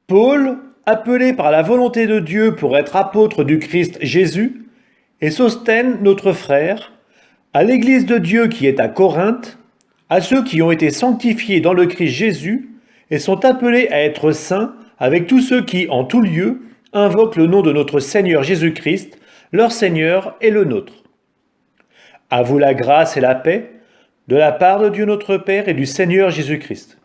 Paul, appelé par la volonté de Dieu pour être apôtre du Christ Jésus, et Sosthène, notre frère, à l'Église de Dieu qui est à Corinthe, à ceux qui ont été sanctifiés dans le Christ Jésus et sont appelés à être saints avec tous ceux qui, en tout lieu, invoquent le nom de notre Seigneur Jésus-Christ, leur Seigneur et le nôtre. À vous la grâce et la paix, de la part de Dieu notre Père et du Seigneur Jésus-Christ.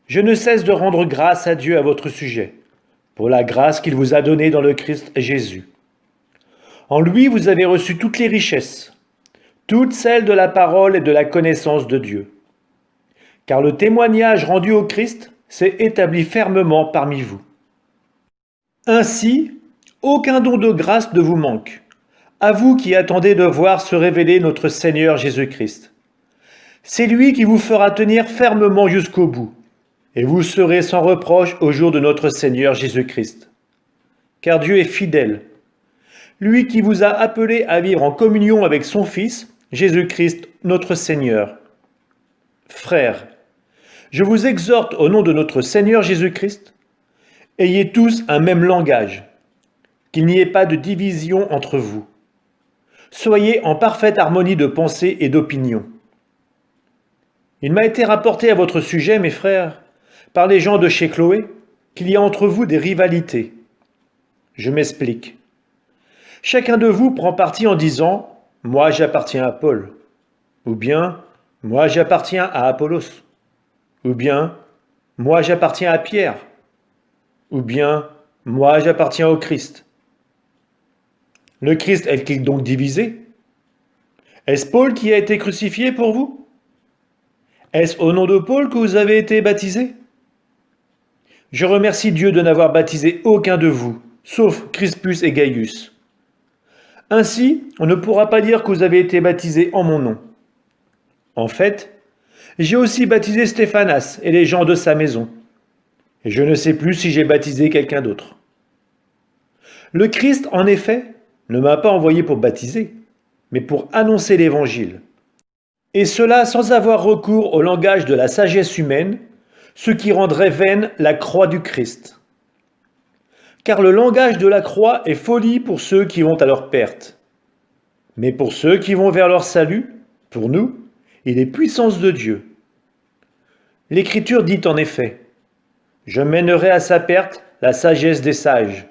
Je ne cesse de rendre grâce à Dieu à votre sujet, pour la grâce qu'il vous a donnée dans le Christ Jésus. En lui, vous avez reçu toutes les richesses, toutes celles de la parole et de la connaissance de Dieu. Car le témoignage rendu au Christ s'est établi fermement parmi vous. Ainsi, aucun don de grâce ne vous manque, à vous qui attendez de voir se révéler notre Seigneur Jésus-Christ. C'est lui qui vous fera tenir fermement jusqu'au bout, et vous serez sans reproche au jour de notre Seigneur Jésus-Christ. Car Dieu est fidèle, lui qui vous a appelé à vivre en communion avec son Fils, Jésus-Christ, notre Seigneur. Frères, je vous exhorte au nom de notre Seigneur Jésus-Christ, ayez tous un même langage, qu'il n'y ait pas de division entre vous. Soyez en parfaite harmonie de pensée et d'opinion. Il m'a été rapporté à votre sujet, mes frères, par les gens de chez Chloé, qu'il y a entre vous des rivalités. Je m'explique. Chacun de vous prend parti en disant « Moi j'appartiens à Paul » ou bien « Moi j'appartiens à Apollos » ou bien « Moi j'appartiens à Pierre » ou bien « Moi j'appartiens au Christ ». Le Christ est-il donc divisé? Est-ce Paul qui a été crucifié pour vous? Est-ce au nom de Paul que vous avez été baptisés? Je remercie Dieu de n'avoir baptisé aucun de vous, sauf Crispus et Gaius. Ainsi, on ne pourra pas dire que vous avez été baptisés en mon nom. En fait, j'ai aussi baptisé Stéphanas et les gens de sa maison. Et je ne sais plus si j'ai baptisé quelqu'un d'autre. Le Christ, en effet, ne m'a pas envoyé pour baptiser, mais pour annoncer l'Évangile. Et cela sans avoir recours au langage de la sagesse humaine, ce qui rendrait vaine la croix du Christ. Car le langage de la croix est folie pour ceux qui vont à leur perte. Mais pour ceux qui vont vers leur salut, pour nous, il est puissance de Dieu. L'Écriture dit en effet, « Je mènerai à sa perte la sagesse des sages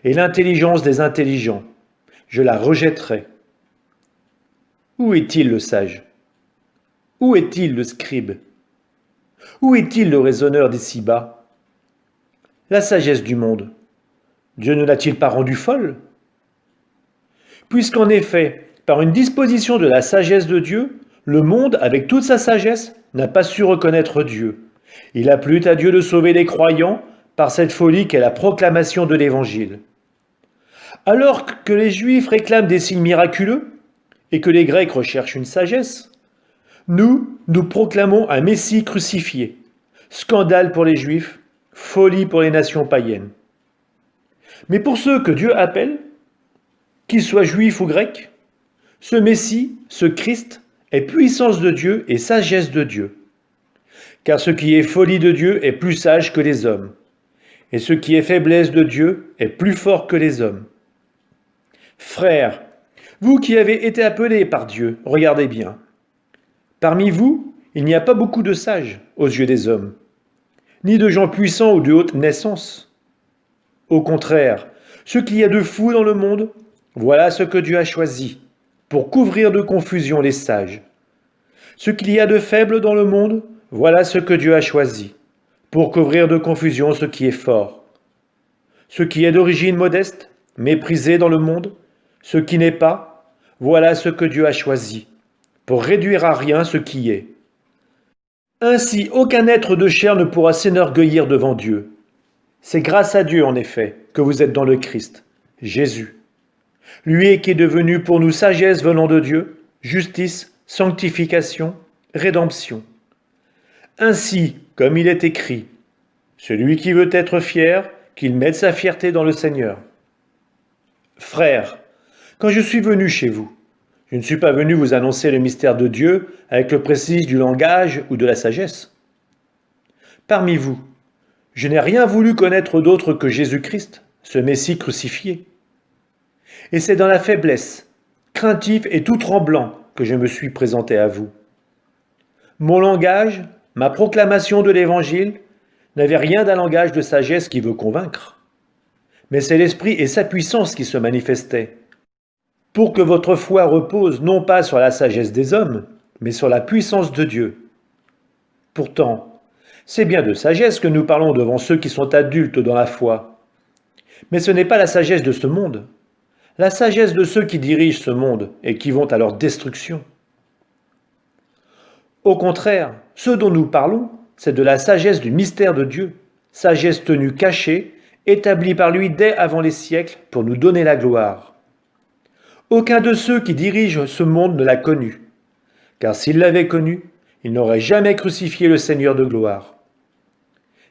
et l'intelligence des intelligents. Je la rejetterai. » Où est-il le sage? Où est-il le scribe? Où est-il le raisonneur d'ici-bas? La sagesse du monde, Dieu ne l'a-t-il pas rendue folle? Puisqu'en effet, par une disposition de la sagesse de Dieu, le monde, avec toute sa sagesse, n'a pas su reconnaître Dieu. Il a plu à Dieu de sauver les croyants par cette folie qu'est la proclamation de l'Évangile. Alors que les Juifs réclament des signes miraculeux et que les Grecs recherchent une sagesse, nous proclamons un Messie crucifié. Scandale pour les Juifs, folie pour les nations païennes. Mais pour ceux que Dieu appelle, qu'ils soient juifs ou grecs, ce Messie, ce Christ, est puissance de Dieu et sagesse de Dieu. Car ce qui est folie de Dieu est plus sage que les hommes, et ce qui est faiblesse de Dieu est plus fort que les hommes. Frères, vous qui avez été appelés par Dieu, regardez bien. Parmi vous, il n'y a pas beaucoup de sages aux yeux des hommes, ni de gens puissants ou de haute naissance. Au contraire, ce qu'il y a de fou dans le monde, voilà ce que Dieu a choisi, pour couvrir de confusion les sages. Ce qu'il y a de faible dans le monde, voilà ce que Dieu a choisi, pour couvrir de confusion ce qui est fort. Ce qui est d'origine modeste, méprisé dans le monde, ce qui n'est pas, voilà ce que Dieu a choisi, pour réduire à rien ce qui est. Ainsi, aucun être de chair ne pourra s'énorgueillir devant Dieu. C'est grâce à Dieu, en effet, que vous êtes dans le Christ, Jésus. Lui qui est devenu pour nous sagesse venant de Dieu, justice, sanctification, rédemption. Ainsi, comme il est écrit, « Celui qui veut être fier, qu'il mette sa fierté dans le Seigneur. » Frères, quand je suis venu chez vous, je ne suis pas venu vous annoncer le mystère de Dieu avec le prestige du langage ou de la sagesse. Parmi vous, Je n'ai rien voulu connaître d'autre que Jésus-Christ, ce Messie crucifié. Et c'est dans la faiblesse, craintif et tout tremblant, que je me suis présenté à vous. Mon langage, ma proclamation de l'Évangile, n'avait rien d'un langage de sagesse qui veut convaincre. Mais c'est l'Esprit et sa puissance qui se manifestaient, pour que votre foi repose non pas sur la sagesse des hommes, mais sur la puissance de Dieu. Pourtant, c'est bien de sagesse que nous parlons devant ceux qui sont adultes dans la foi. Mais ce n'est pas la sagesse de ce monde, la sagesse de ceux qui dirigent ce monde et qui vont à leur destruction. Au contraire, ce dont nous parlons, c'est de la sagesse du mystère de Dieu, sagesse tenue cachée, établie par lui dès avant les siècles pour nous donner la gloire. Aucun de ceux qui dirigent ce monde ne l'a connu, car s'il l'avait connu, il n'aurait jamais crucifié le Seigneur de gloire.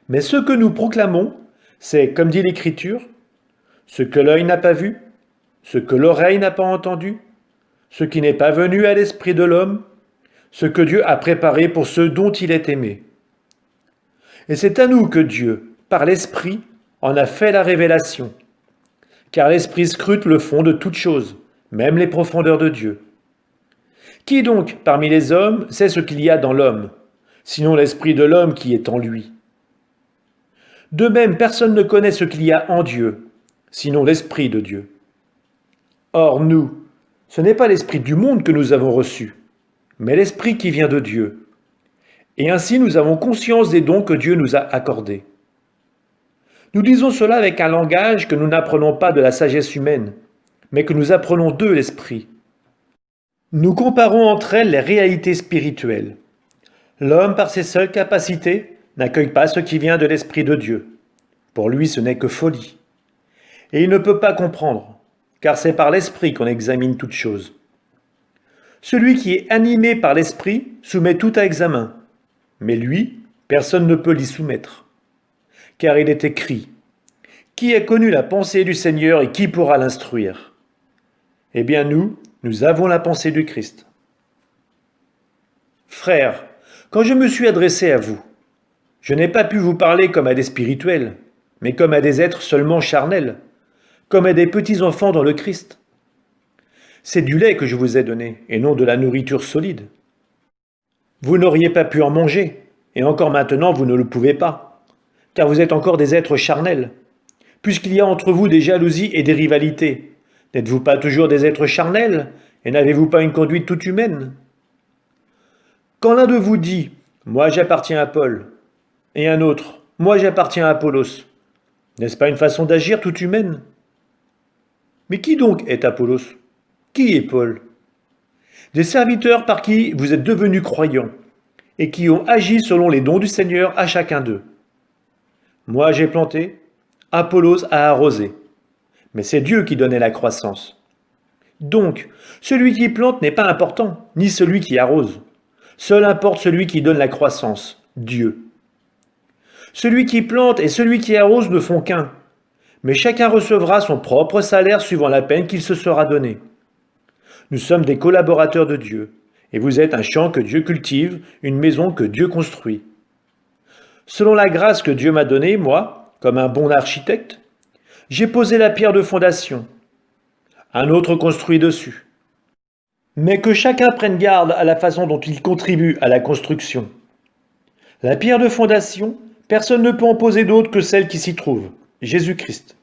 Mais ce que nous proclamons, c'est, comme dit l'Écriture, ce que l'œil n'a pas vu, ce que l'oreille n'a pas entendu, ce qui n'est pas venu à l'esprit de l'homme, ce que Dieu a préparé pour ceux dont il est aimé. Et c'est à nous que Dieu, par l'Esprit, en a fait la révélation, car l'Esprit scrute le fond de toutes choses, même les profondeurs de Dieu. Qui donc, parmi les hommes, sait ce qu'il y a dans l'homme, sinon l'Esprit de l'homme qui est en lui? De même, personne ne connaît ce qu'il y a en Dieu, sinon l'Esprit de Dieu. Or nous, ce n'est pas l'Esprit du monde que nous avons reçu, mais l'Esprit qui vient de Dieu. Et ainsi nous avons conscience des dons que Dieu nous a accordés. Nous disons cela avec un langage que nous n'apprenons pas de la sagesse humaine, mais que nous apprenons de l'Esprit. Nous comparons entre elles les réalités spirituelles. L'homme, par ses seules capacités, n'accueille pas ce qui vient de l'Esprit de Dieu. Pour lui, ce n'est que folie. Et il ne peut pas comprendre, car c'est par l'Esprit qu'on examine toutes choses. Celui qui est animé par l'Esprit soumet tout à examen, mais lui, personne ne peut l'y soumettre. Car il est écrit, « Qui a connu la pensée du Seigneur et qui pourra l'instruire ?» Eh bien nous avons la pensée du Christ. Frères, quand je me suis adressé à vous, je n'ai pas pu vous parler comme à des spirituels, mais comme à des êtres seulement charnels, comme à des petits-enfants dans le Christ. C'est du lait que je vous ai donné, et non de la nourriture solide. Vous n'auriez pas pu en manger, et encore maintenant vous ne le pouvez pas, car vous êtes encore des êtres charnels. Puisqu'il y a entre vous des jalousies et des rivalités, n'êtes-vous pas toujours des êtres charnels, et n'avez-vous pas une conduite toute humaine? Quand l'un de vous dit « Moi j'appartiens à Paul », et un autre « Moi j'appartiens à Apollos », n'est-ce pas une façon d'agir toute humaine? Mais qui donc est Apollos? Qui est Paul? Des serviteurs par qui vous êtes devenus croyants, et qui ont agi selon les dons du Seigneur à chacun d'eux. Moi j'ai planté, Apollos a arrosé, mais c'est Dieu qui donnait la croissance. Donc, celui qui plante n'est pas important, ni celui qui arrose. Seul importe celui qui donne la croissance, Dieu. Celui qui plante et celui qui arrose ne font qu'un, mais chacun recevra son propre salaire suivant la peine qu'il se sera donné. Nous sommes des collaborateurs de Dieu, et vous êtes un champ que Dieu cultive, une maison que Dieu construit. Selon la grâce que Dieu m'a donnée, moi, comme un bon architecte, j'ai posé la pierre de fondation. Un autre construit dessus. Mais que chacun prenne garde à la façon dont il contribue à la construction. La pierre de fondation, personne ne peut en poser d'autre que celle qui s'y trouve, Jésus-Christ.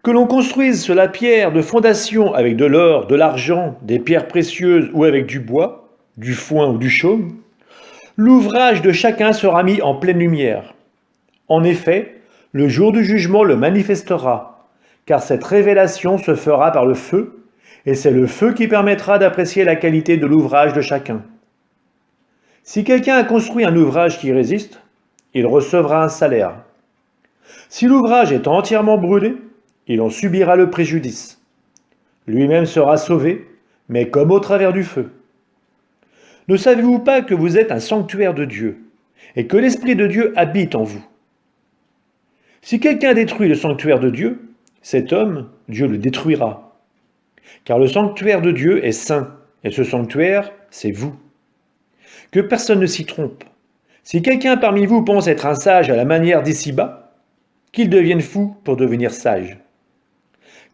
Que l'on construise sur la pierre de fondation avec de l'or, de l'argent, des pierres précieuses ou avec du bois, du foin ou du chaume, l'ouvrage de chacun sera mis en pleine lumière. En effet, le jour du jugement le manifestera, car cette révélation se fera par le feu, et c'est le feu qui permettra d'apprécier la qualité de l'ouvrage de chacun. Si quelqu'un a construit un ouvrage qui résiste, il recevra un salaire. Si l'ouvrage est entièrement brûlé, il en subira le préjudice. Lui-même sera sauvé, mais comme au travers du feu. Ne savez-vous pas que vous êtes un sanctuaire de Dieu, et que l'Esprit de Dieu habite en vous? Si quelqu'un détruit le sanctuaire de Dieu, cet homme, Dieu le détruira. Car le sanctuaire de Dieu est saint, et ce sanctuaire, c'est vous. Que personne ne s'y trompe. Si quelqu'un parmi vous pense être un sage à la manière d'ici-bas, qu'il devienne fou pour devenir sage.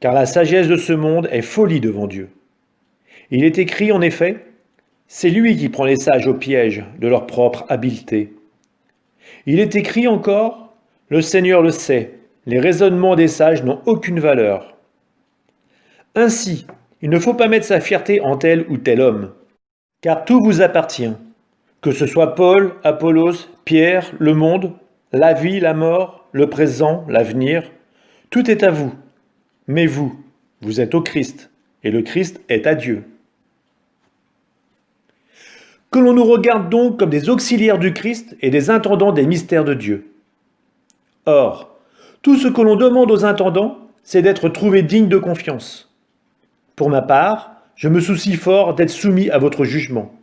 Car la sagesse de ce monde est folie devant Dieu. Il est écrit en effet, c'est lui qui prend les sages au piège de leur propre habileté. Il est écrit encore, le Seigneur le sait, les raisonnements des sages n'ont aucune valeur. Ainsi, il ne faut pas mettre sa fierté en tel ou tel homme, car tout vous appartient, que ce soit Paul, Apollos, Pierre, le monde, la vie, la mort, le présent, l'avenir, tout est à vous. Mais vous, vous êtes au Christ, et le Christ est à Dieu. Que l'on nous regarde donc comme des auxiliaires du Christ et des intendants des mystères de Dieu. Or, tout ce que l'on demande aux intendants, c'est d'être trouvés dignes de confiance. Pour ma part, je me soucie fort d'être soumis à votre jugement,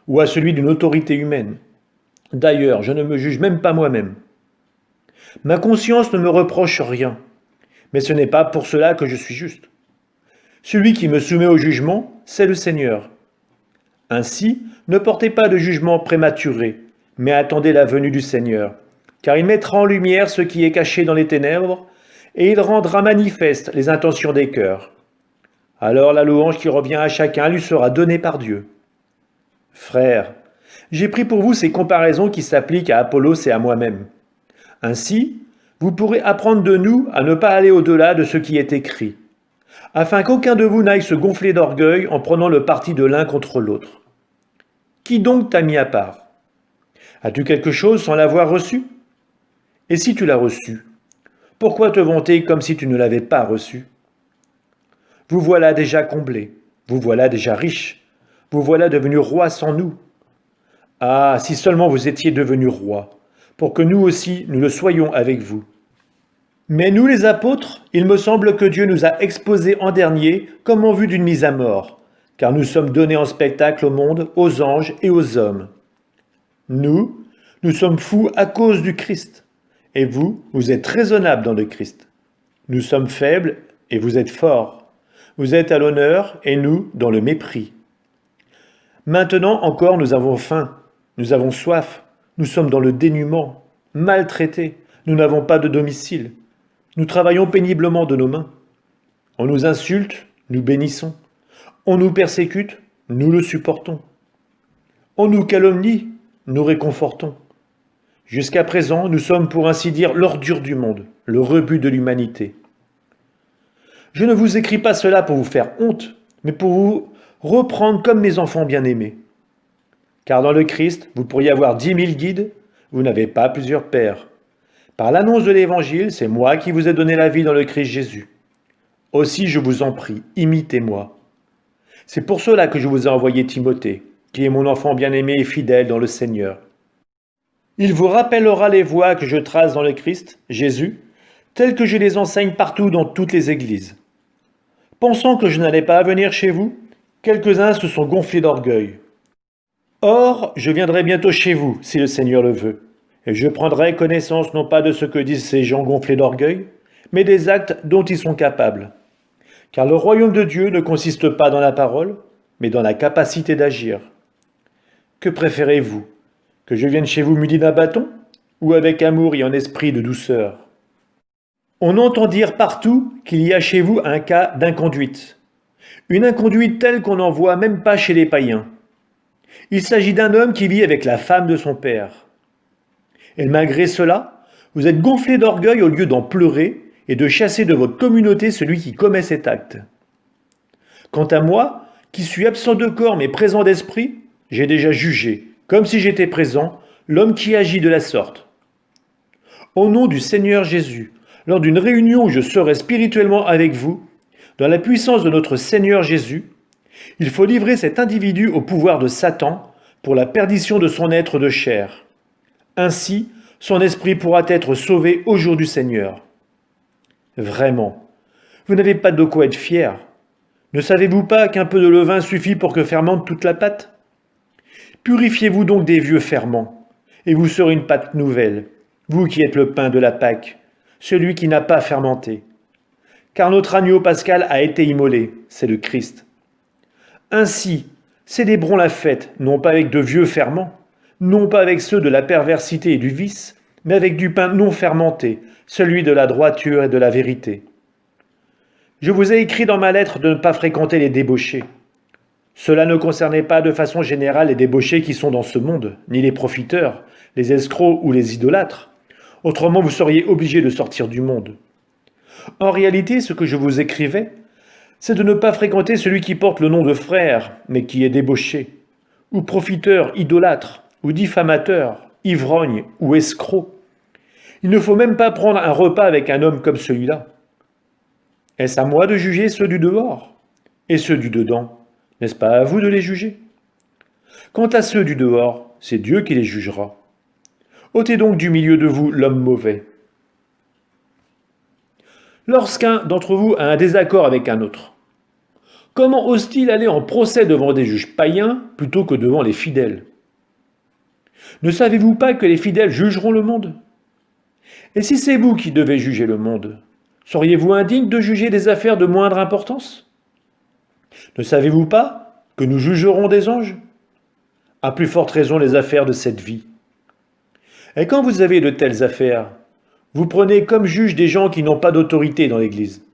ou à celui d'une autorité humaine. D'ailleurs, je ne me juge même pas moi-même. Ma conscience ne me reproche rien, mais ce n'est pas pour cela que je suis juste. Celui qui me soumet au jugement, c'est le Seigneur. Ainsi, ne portez pas de jugement prématuré, mais attendez la venue du Seigneur, car il mettra en lumière ce qui est caché dans les ténèbres, et il rendra manifeste les intentions des cœurs. Alors la louange qui revient à chacun lui sera donnée par Dieu. Frères, j'ai pris pour vous ces comparaisons qui s'appliquent à Apollos et à moi-même. Ainsi, vous pourrez apprendre de nous à ne pas aller au-delà de ce qui est écrit, afin qu'aucun de vous n'aille se gonfler d'orgueil en prenant le parti de l'un contre l'autre. Qui donc t'a mis à part? As-tu quelque chose sans l'avoir reçu? Et si tu l'as reçu, pourquoi te vanter comme si tu ne l'avais pas reçu? Vous voilà déjà comblés, vous voilà déjà riches, vous voilà devenus rois sans nous. Ah, si seulement vous étiez devenus rois, pour que nous aussi nous le soyons avec vous. Mais nous les apôtres, il me semble que Dieu nous a exposés en dernier comme en vue d'une mise à mort, car nous sommes donnés en spectacle au monde, aux anges et aux hommes. Nous sommes fous à cause du Christ, et vous, vous êtes raisonnables dans le Christ. Nous sommes faibles et vous êtes forts. Vous êtes à l'honneur et nous dans le mépris. Maintenant encore nous avons faim, nous avons soif, nous sommes dans le dénuement, maltraités, nous n'avons pas de domicile. Nous travaillons péniblement de nos mains. On nous insulte, nous bénissons. On nous persécute, nous le supportons. On nous calomnie, nous réconfortons. Jusqu'à présent, nous sommes pour ainsi dire l'ordure du monde, le rebut de l'humanité. Je ne vous écris pas cela pour vous faire honte, mais pour vous reprendre comme mes enfants bien-aimés. Car dans le Christ, vous pourriez avoir 10 000 guides, vous n'avez pas plusieurs pères. Par l'annonce de l'Évangile, c'est moi qui vous ai donné la vie dans le Christ Jésus. Aussi, je vous en prie, imitez-moi. C'est pour cela que je vous ai envoyé Timothée, qui est mon enfant bien-aimé et fidèle dans le Seigneur. Il vous rappellera les voies que je trace dans le Christ, Jésus, telles que je les enseigne partout dans toutes les églises. Pensant que je n'allais pas venir chez vous, quelques-uns se sont gonflés d'orgueil. Or, je viendrai bientôt chez vous, si le Seigneur le veut, et je prendrai connaissance non pas de ce que disent ces gens gonflés d'orgueil, mais des actes dont ils sont capables. Car le royaume de Dieu ne consiste pas dans la parole, mais dans la capacité d'agir. Que préférez-vous? Que je vienne chez vous muni d'un bâton, ou avec amour et en esprit de douceur? On entend dire partout qu'il y a chez vous un cas d'inconduite. Une inconduite telle qu'on n'en voit même pas chez les païens. Il s'agit d'un homme qui vit avec la femme de son père. Et malgré cela, vous êtes gonflés d'orgueil au lieu d'en pleurer et de chasser de votre communauté celui qui commet cet acte. Quant à moi, qui suis absent de corps mais présent d'esprit, j'ai déjà jugé, comme si j'étais présent, l'homme qui agit de la sorte. Au nom du Seigneur Jésus, lors d'une réunion où je serai spirituellement avec vous, dans la puissance de notre Seigneur Jésus, il faut livrer cet individu au pouvoir de Satan pour la perdition de son être de chair. Ainsi, son esprit pourra être sauvé au jour du Seigneur. Vraiment, vous n'avez pas de quoi être fier. Ne savez-vous pas qu'un peu de levain suffit pour que fermente toute la pâte? Purifiez-vous donc des vieux ferments, et vous serez une pâte nouvelle, vous qui êtes le pain de la Pâque, celui qui n'a pas fermenté. Car notre agneau pascal a été immolé, c'est le Christ. Ainsi, célébrons la fête, non pas avec de vieux ferments, non pas avec ceux de la perversité et du vice, mais avec du pain non fermenté, celui de la droiture et de la vérité. Je vous ai écrit dans ma lettre de ne pas fréquenter les débauchés. Cela ne concernait pas de façon générale les débauchés qui sont dans ce monde, ni les profiteurs, les escrocs ou les idolâtres. Autrement, vous seriez obligés de sortir du monde. En réalité, ce que je vous écrivais, c'est de ne pas fréquenter celui qui porte le nom de frère, mais qui est débauché, ou profiteur, idolâtre, ou diffamateur, ivrogne ou escroc. Il ne faut même pas prendre un repas avec un homme comme celui-là. Est-ce à moi de juger ceux du dehors? Et ceux du dedans, n'est-ce pas à vous de les juger? Quant à ceux du dehors, c'est Dieu qui les jugera. Ôtez donc du milieu de vous l'homme mauvais. Lorsqu'un d'entre vous a un désaccord avec un autre, comment ose-t-il aller en procès devant des juges païens plutôt que devant les fidèles? Ne savez-vous pas que les fidèles jugeront le monde? Et si c'est vous qui devez juger le monde, seriez-vous indigne de juger des affaires de moindre importance? Ne savez-vous pas que nous jugerons des anges? À plus forte raison les affaires de cette vie. Et quand vous avez de telles affaires, vous prenez comme juge des gens qui n'ont pas d'autorité dans l'Église.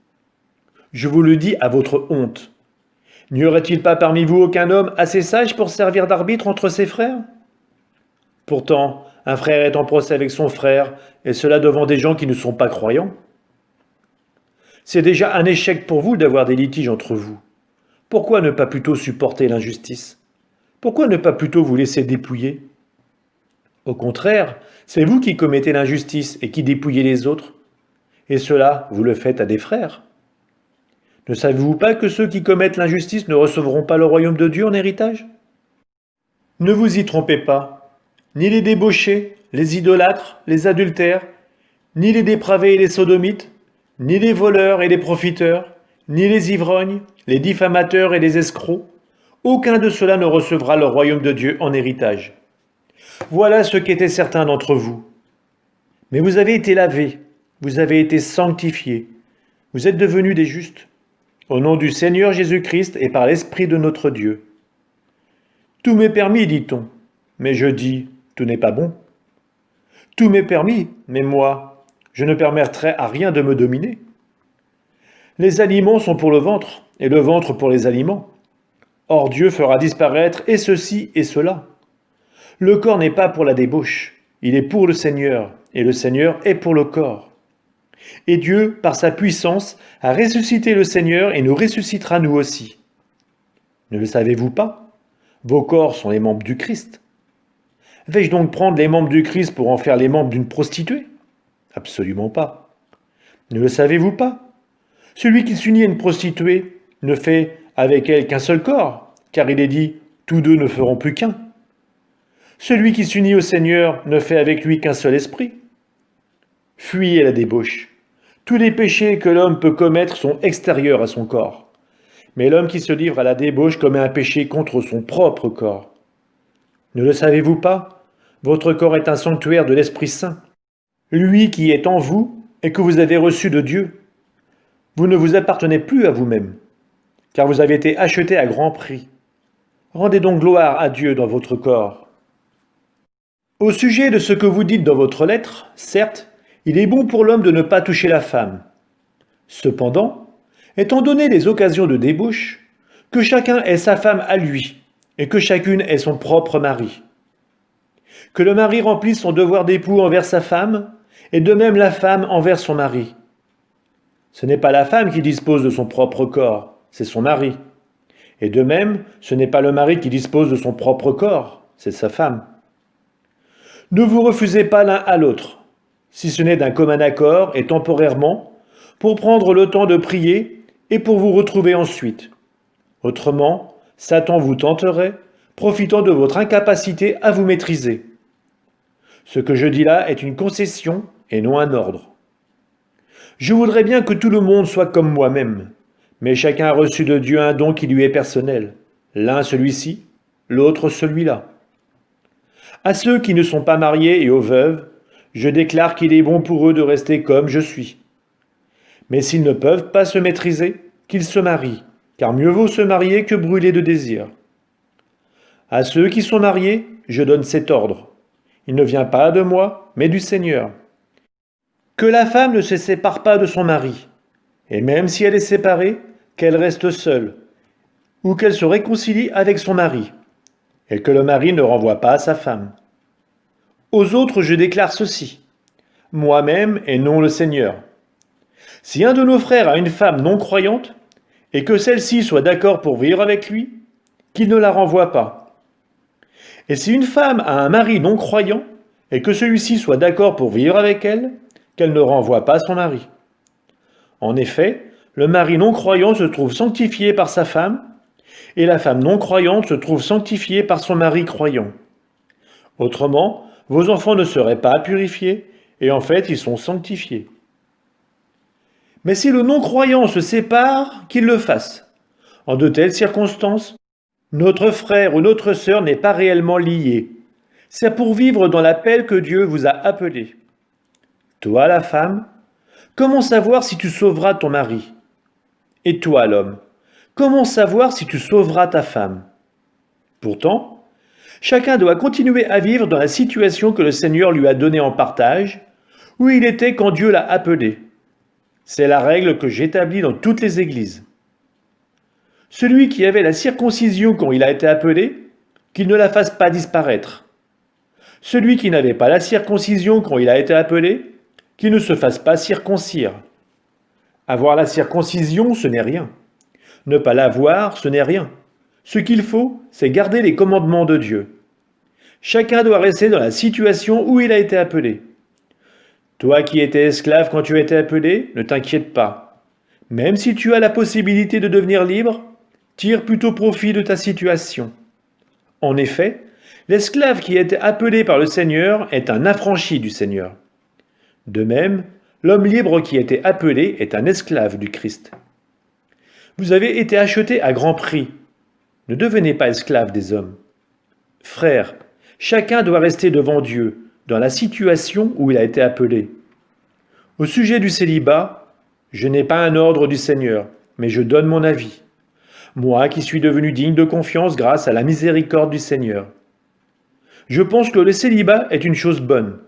Je vous le dis à votre honte. N'y aurait-il pas parmi vous aucun homme assez sage pour servir d'arbitre entre ses frères? Pourtant, un frère est en procès avec son frère, et cela devant des gens qui ne sont pas croyants. C'est déjà un échec pour vous d'avoir des litiges entre vous. Pourquoi ne pas plutôt supporter l'injustice? Pourquoi ne pas plutôt vous laisser dépouiller? Au contraire, c'est vous qui commettez l'injustice et qui dépouillez les autres. Et cela, vous le faites à des frères. Ne savez-vous pas que ceux qui commettent l'injustice ne recevront pas le royaume de Dieu en héritage? Ne vous y trompez pas. Ni les débauchés, les idolâtres, les adultères, ni les dépravés et les sodomites, ni les voleurs et les profiteurs, ni les ivrognes, les diffamateurs et les escrocs, aucun de ceux-là ne recevra le royaume de Dieu en héritage. Voilà ce qu'était certain d'entre vous. Mais vous avez été lavés, vous avez été sanctifiés, vous êtes devenus des justes, au nom du Seigneur Jésus-Christ et par l'Esprit de notre Dieu. Tout m'est permis, dit-on, mais je dis, tout n'est pas bon. Tout m'est permis, mais moi, je ne permettrai à rien de me dominer. Les aliments sont pour le ventre, et le ventre pour les aliments. Or Dieu fera disparaître et ceci et cela. Le corps n'est pas pour la débauche, il est pour le Seigneur, et le Seigneur est pour le corps. Et Dieu, par sa puissance, a ressuscité le Seigneur et nous ressuscitera nous aussi. Ne le savez-vous pas? Vos corps sont les membres du Christ. Vais-je donc prendre les membres du Christ pour en faire les membres d'une prostituée? Absolument pas. Ne le savez-vous pas? Celui qui s'unit à une prostituée ne fait avec elle qu'un seul corps, car il est dit « tous deux ne feront plus qu'un ». Celui qui s'unit au Seigneur ne fait avec lui qu'un seul esprit. Fuyez la débauche. Tous les péchés que l'homme peut commettre sont extérieurs à son corps. Mais l'homme qui se livre à la débauche commet un péché contre son propre corps. Ne le savez-vous pas? Votre corps est un sanctuaire de l'Esprit Saint, lui qui est en vous et que vous avez reçu de Dieu. Vous ne vous appartenez plus à vous-même, car vous avez été acheté à grand prix. Rendez donc gloire à Dieu dans votre corps. Au sujet de ce que vous dites dans votre lettre, certes, il est bon pour l'homme de ne pas toucher la femme. Cependant, étant donné les occasions de débauche, que chacun ait sa femme à lui, et que chacune ait son propre mari. Que le mari remplisse son devoir d'époux envers sa femme, et de même la femme envers son mari. Ce n'est pas la femme qui dispose de son propre corps, c'est son mari. Et de même, ce n'est pas le mari qui dispose de son propre corps, c'est sa femme. Ne vous refusez pas l'un à l'autre, si ce n'est d'un commun accord et temporairement, pour prendre le temps de prier et pour vous retrouver ensuite. Autrement, Satan vous tenterait, profitant de votre incapacité à vous maîtriser. Ce que je dis là est une concession et non un ordre. Je voudrais bien que tout le monde soit comme moi-même, mais chacun a reçu de Dieu un don qui lui est personnel, l'un celui-ci, l'autre celui-là. À ceux qui ne sont pas mariés et aux veuves, je déclare qu'il est bon pour eux de rester comme je suis. Mais s'ils ne peuvent pas se maîtriser, qu'ils se marient, car mieux vaut se marier que brûler de désir. À ceux qui sont mariés, je donne cet ordre. Il ne vient pas de moi, mais du Seigneur. Que la femme ne se sépare pas de son mari, et même si elle est séparée, qu'elle reste seule, ou qu'elle se réconcilie avec son mari, et que le mari ne renvoie pas à sa femme. Aux autres, je déclare ceci, moi-même et non le Seigneur. Si un de nos frères a une femme non croyante, et que celle-ci soit d'accord pour vivre avec lui, qu'il ne la renvoie pas. Et si une femme a un mari non croyant, et que celui-ci soit d'accord pour vivre avec elle, qu'elle ne renvoie pas son mari. En effet, le mari non croyant se trouve sanctifié par sa femme, et la femme non croyante se trouve sanctifiée par son mari croyant. Autrement, vos enfants ne seraient pas purifiés, et en fait ils sont sanctifiés. Mais si le non-croyant se sépare, qu'il le fasse. En de telles circonstances, notre frère ou notre sœur n'est pas réellement lié. C'est pour vivre dans l'appel que Dieu vous a appelé. Toi, la femme, comment savoir si tu sauveras ton mari? Et toi, l'homme, comment savoir si tu sauveras ta femme? Pourtant, chacun doit continuer à vivre dans la situation que le Seigneur lui a donnée en partage, où il était quand Dieu l'a appelé. C'est la règle que j'établis dans toutes les églises. Celui qui avait la circoncision quand il a été appelé, qu'il ne la fasse pas disparaître. Celui qui n'avait pas la circoncision quand il a été appelé, qu'il ne se fasse pas circoncire. Avoir la circoncision, ce n'est rien. Ne pas l'avoir, ce n'est rien. Ce qu'il faut, c'est garder les commandements de Dieu. Chacun doit rester dans la situation où il a été appelé. Toi qui étais esclave quand tu as été appelé, ne t'inquiète pas. Même si tu as la possibilité de devenir libre, tire plutôt profit de ta situation. En effet, l'esclave qui a été appelé par le Seigneur est un affranchi du Seigneur. De même, l'homme libre qui a été appelé est un esclave du Christ. Vous avez été achetés à grand prix. Ne devenez pas esclaves des hommes. Frères, chacun doit rester devant Dieu, dans la situation où il a été appelé. Au sujet du célibat, je n'ai pas un ordre du Seigneur, mais je donne mon avis. Moi qui suis devenu digne de confiance grâce à la miséricorde du Seigneur. Je pense que le célibat est une chose bonne,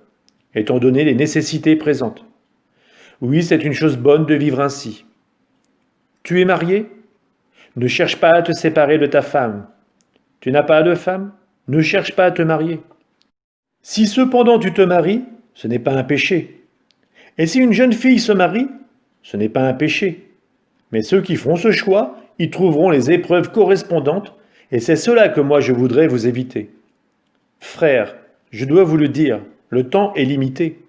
étant donné les nécessités présentes. Oui, c'est une chose bonne de vivre ainsi. Tu es marié? Ne cherche pas à te séparer de ta femme. Tu n'as pas de femme? Ne cherche pas à te marier. Si cependant tu te maries, ce n'est pas un péché. Et si une jeune fille se marie, ce n'est pas un péché. Mais ceux qui font ce choix y trouveront les épreuves correspondantes, et c'est cela que moi je voudrais vous éviter. Frères, je dois vous le dire, le temps est limité.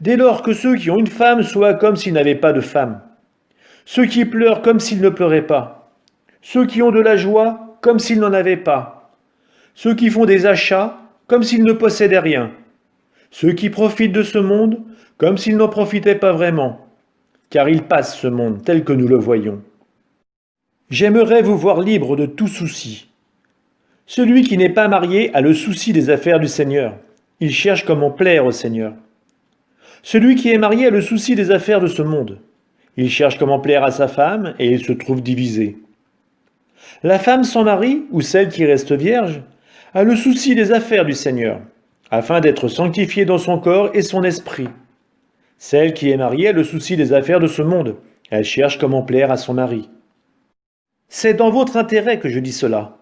Dès lors que ceux qui ont une femme soient comme s'ils n'avaient pas de femme, ceux qui pleurent comme s'ils ne pleuraient pas, ceux qui ont de la joie comme s'ils n'en avaient pas, ceux qui font des achats comme s'ils ne possédaient rien, ceux qui profitent de ce monde comme s'ils n'en profitaient pas vraiment, car il passe ce monde tel que nous le voyons. J'aimerais vous voir libre de tout souci. Celui qui n'est pas marié a le souci des affaires du Seigneur. Il cherche comment plaire au Seigneur. Celui qui est marié a le souci des affaires de ce monde. Il cherche comment plaire à sa femme et il se trouve divisé. La femme sans mari, ou celle qui reste vierge, a le souci des affaires du Seigneur, afin d'être sanctifiée dans son corps et son esprit. Celle qui est mariée a le souci des affaires de ce monde. Elle cherche comment plaire à son mari. C'est dans votre intérêt que je dis cela.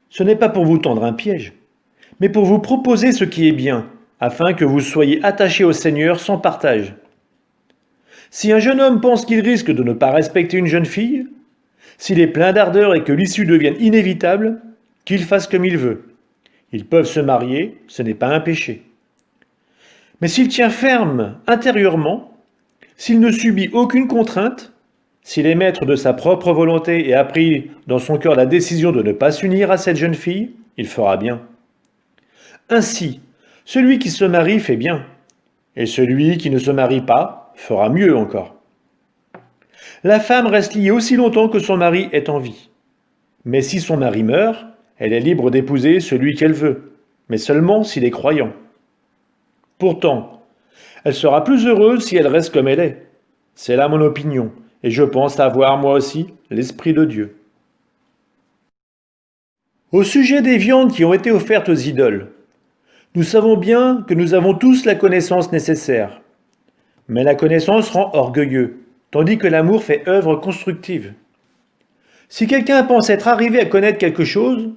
Ce n'est pas pour vous tendre un piège, mais pour vous proposer ce qui est bien, afin que vous soyez attachés au Seigneur sans partage. Si un jeune homme pense qu'il risque de ne pas respecter une jeune fille, s'il est plein d'ardeur et que l'issue devienne inévitable, qu'il fasse comme il veut. Ils peuvent se marier, ce n'est pas un péché. Mais s'il tient ferme intérieurement, s'il ne subit aucune contrainte, s'il est maître de sa propre volonté et a pris dans son cœur la décision de ne pas s'unir à cette jeune fille, il fera bien. Ainsi, celui qui se marie fait bien, et celui qui ne se marie pas fera mieux encore. La femme reste liée aussi longtemps que son mari est en vie. Mais si son mari meurt, elle est libre d'épouser celui qu'elle veut, mais seulement s'il est croyant. Pourtant, elle sera plus heureuse si elle reste comme elle est. C'est là mon opinion, et je pense avoir moi aussi l'Esprit de Dieu. Au sujet des viandes qui ont été offertes aux idoles, nous savons bien que nous avons tous la connaissance nécessaire. Mais la connaissance rend orgueilleux, tandis que l'amour fait œuvre constructive. Si quelqu'un pense être arrivé à connaître quelque chose,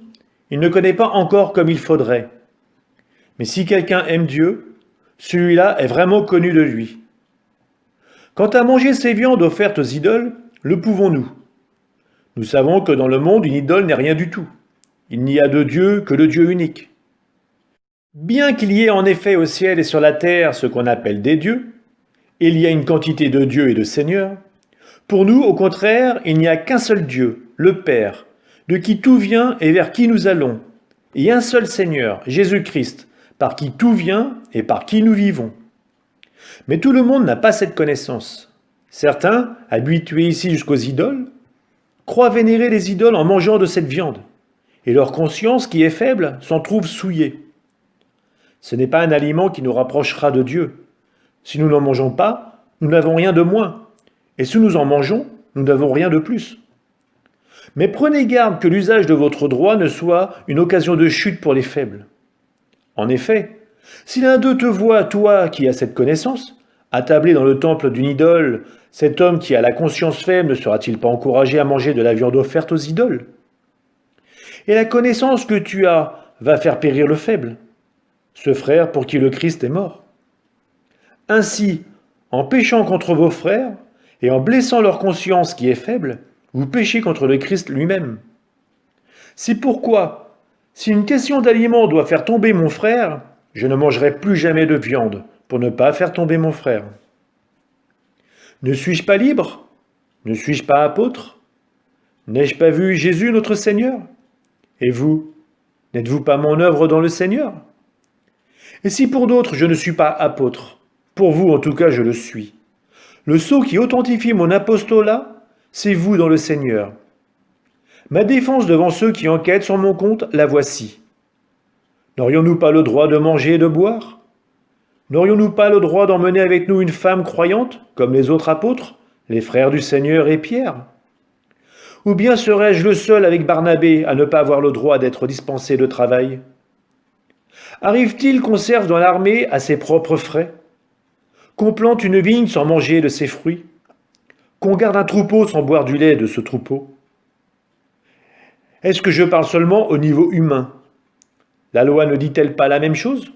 il ne connaît pas encore comme il faudrait. Mais si quelqu'un aime Dieu, celui-là est vraiment connu de lui. Quant à manger ces viandes offertes aux idoles, le pouvons-nous? Nous savons que dans le monde, une idole n'est rien du tout. Il n'y a de Dieu que le Dieu unique. Bien qu'il y ait en effet au ciel et sur la terre ce qu'on appelle des dieux, et il y a une quantité de dieux et de seigneurs, pour nous, au contraire, il n'y a qu'un seul Dieu, le Père, de qui tout vient et vers qui nous allons, et un seul Seigneur, Jésus-Christ, par qui tout vient et par qui nous vivons. Mais tout le monde n'a pas cette connaissance. Certains, habitués ici jusqu'aux idoles, croient vénérer les idoles en mangeant de cette viande, et leur conscience, qui est faible, s'en trouve souillée. Ce n'est pas un aliment qui nous rapprochera de Dieu. Si nous n'en mangeons pas, nous n'avons rien de moins. Et si nous en mangeons, nous n'avons rien de plus. Mais prenez garde que l'usage de votre droit ne soit une occasion de chute pour les faibles. En effet, si l'un d'eux te voit, toi qui as cette connaissance, attablé dans le temple d'une idole, cet homme qui a la conscience faible ne sera-t-il pas encouragé à manger de la viande offerte aux idoles? Et la connaissance que tu as va faire périr le faible, ce frère pour qui le Christ est mort. Ainsi, en péchant contre vos frères, et en blessant leur conscience qui est faible, vous péchez contre le Christ lui-même. C'est pourquoi, si une question d'aliment doit faire tomber mon frère, je ne mangerai plus jamais de viande pour ne pas faire tomber mon frère. Ne suis-je pas libre? Ne suis-je pas apôtre? N'ai-je pas vu Jésus notre Seigneur? Et vous, n'êtes-vous pas mon œuvre dans le Seigneur? Et si pour d'autres je ne suis pas apôtre, pour vous en tout cas je le suis. Le sceau qui authentifie mon apostolat, c'est vous dans le Seigneur. Ma défense devant ceux qui enquêtent sur mon compte, la voici. N'aurions-nous pas le droit de manger et de boire? N'aurions-nous pas le droit d'emmener avec nous une femme croyante, comme les autres apôtres, les frères du Seigneur et Pierre? Ou bien serais-je le seul avec Barnabé à ne pas avoir le droit d'être dispensé de travail? Arrive-t-il qu'on serve dans l'armée à ses propres frais? Qu'on plante une vigne sans manger de ses fruits? Qu'on garde un troupeau sans boire du lait de ce troupeau? Est-ce que je parle seulement au niveau humain? La loi ne dit-elle pas la même chose?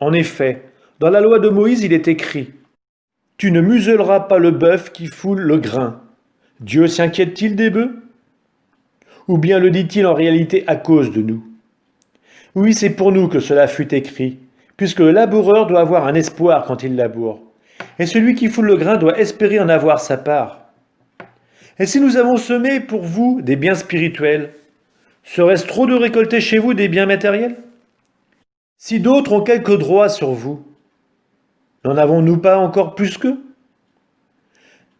En effet, dans la loi de Moïse, il est écrit « Tu ne muselleras pas le bœuf qui foule le grain. » Dieu s'inquiète-t-il des bœufs? Ou bien le dit-il en réalité à cause de nous? Oui, c'est pour nous que cela fut écrit, puisque le laboureur doit avoir un espoir quand il laboure, et celui qui foule le grain doit espérer en avoir sa part. Et si nous avons semé pour vous des biens spirituels, serait-ce trop de récolter chez vous des biens matériels? Si d'autres ont quelques droits sur vous, n'en avons-nous pas encore plus qu'eux?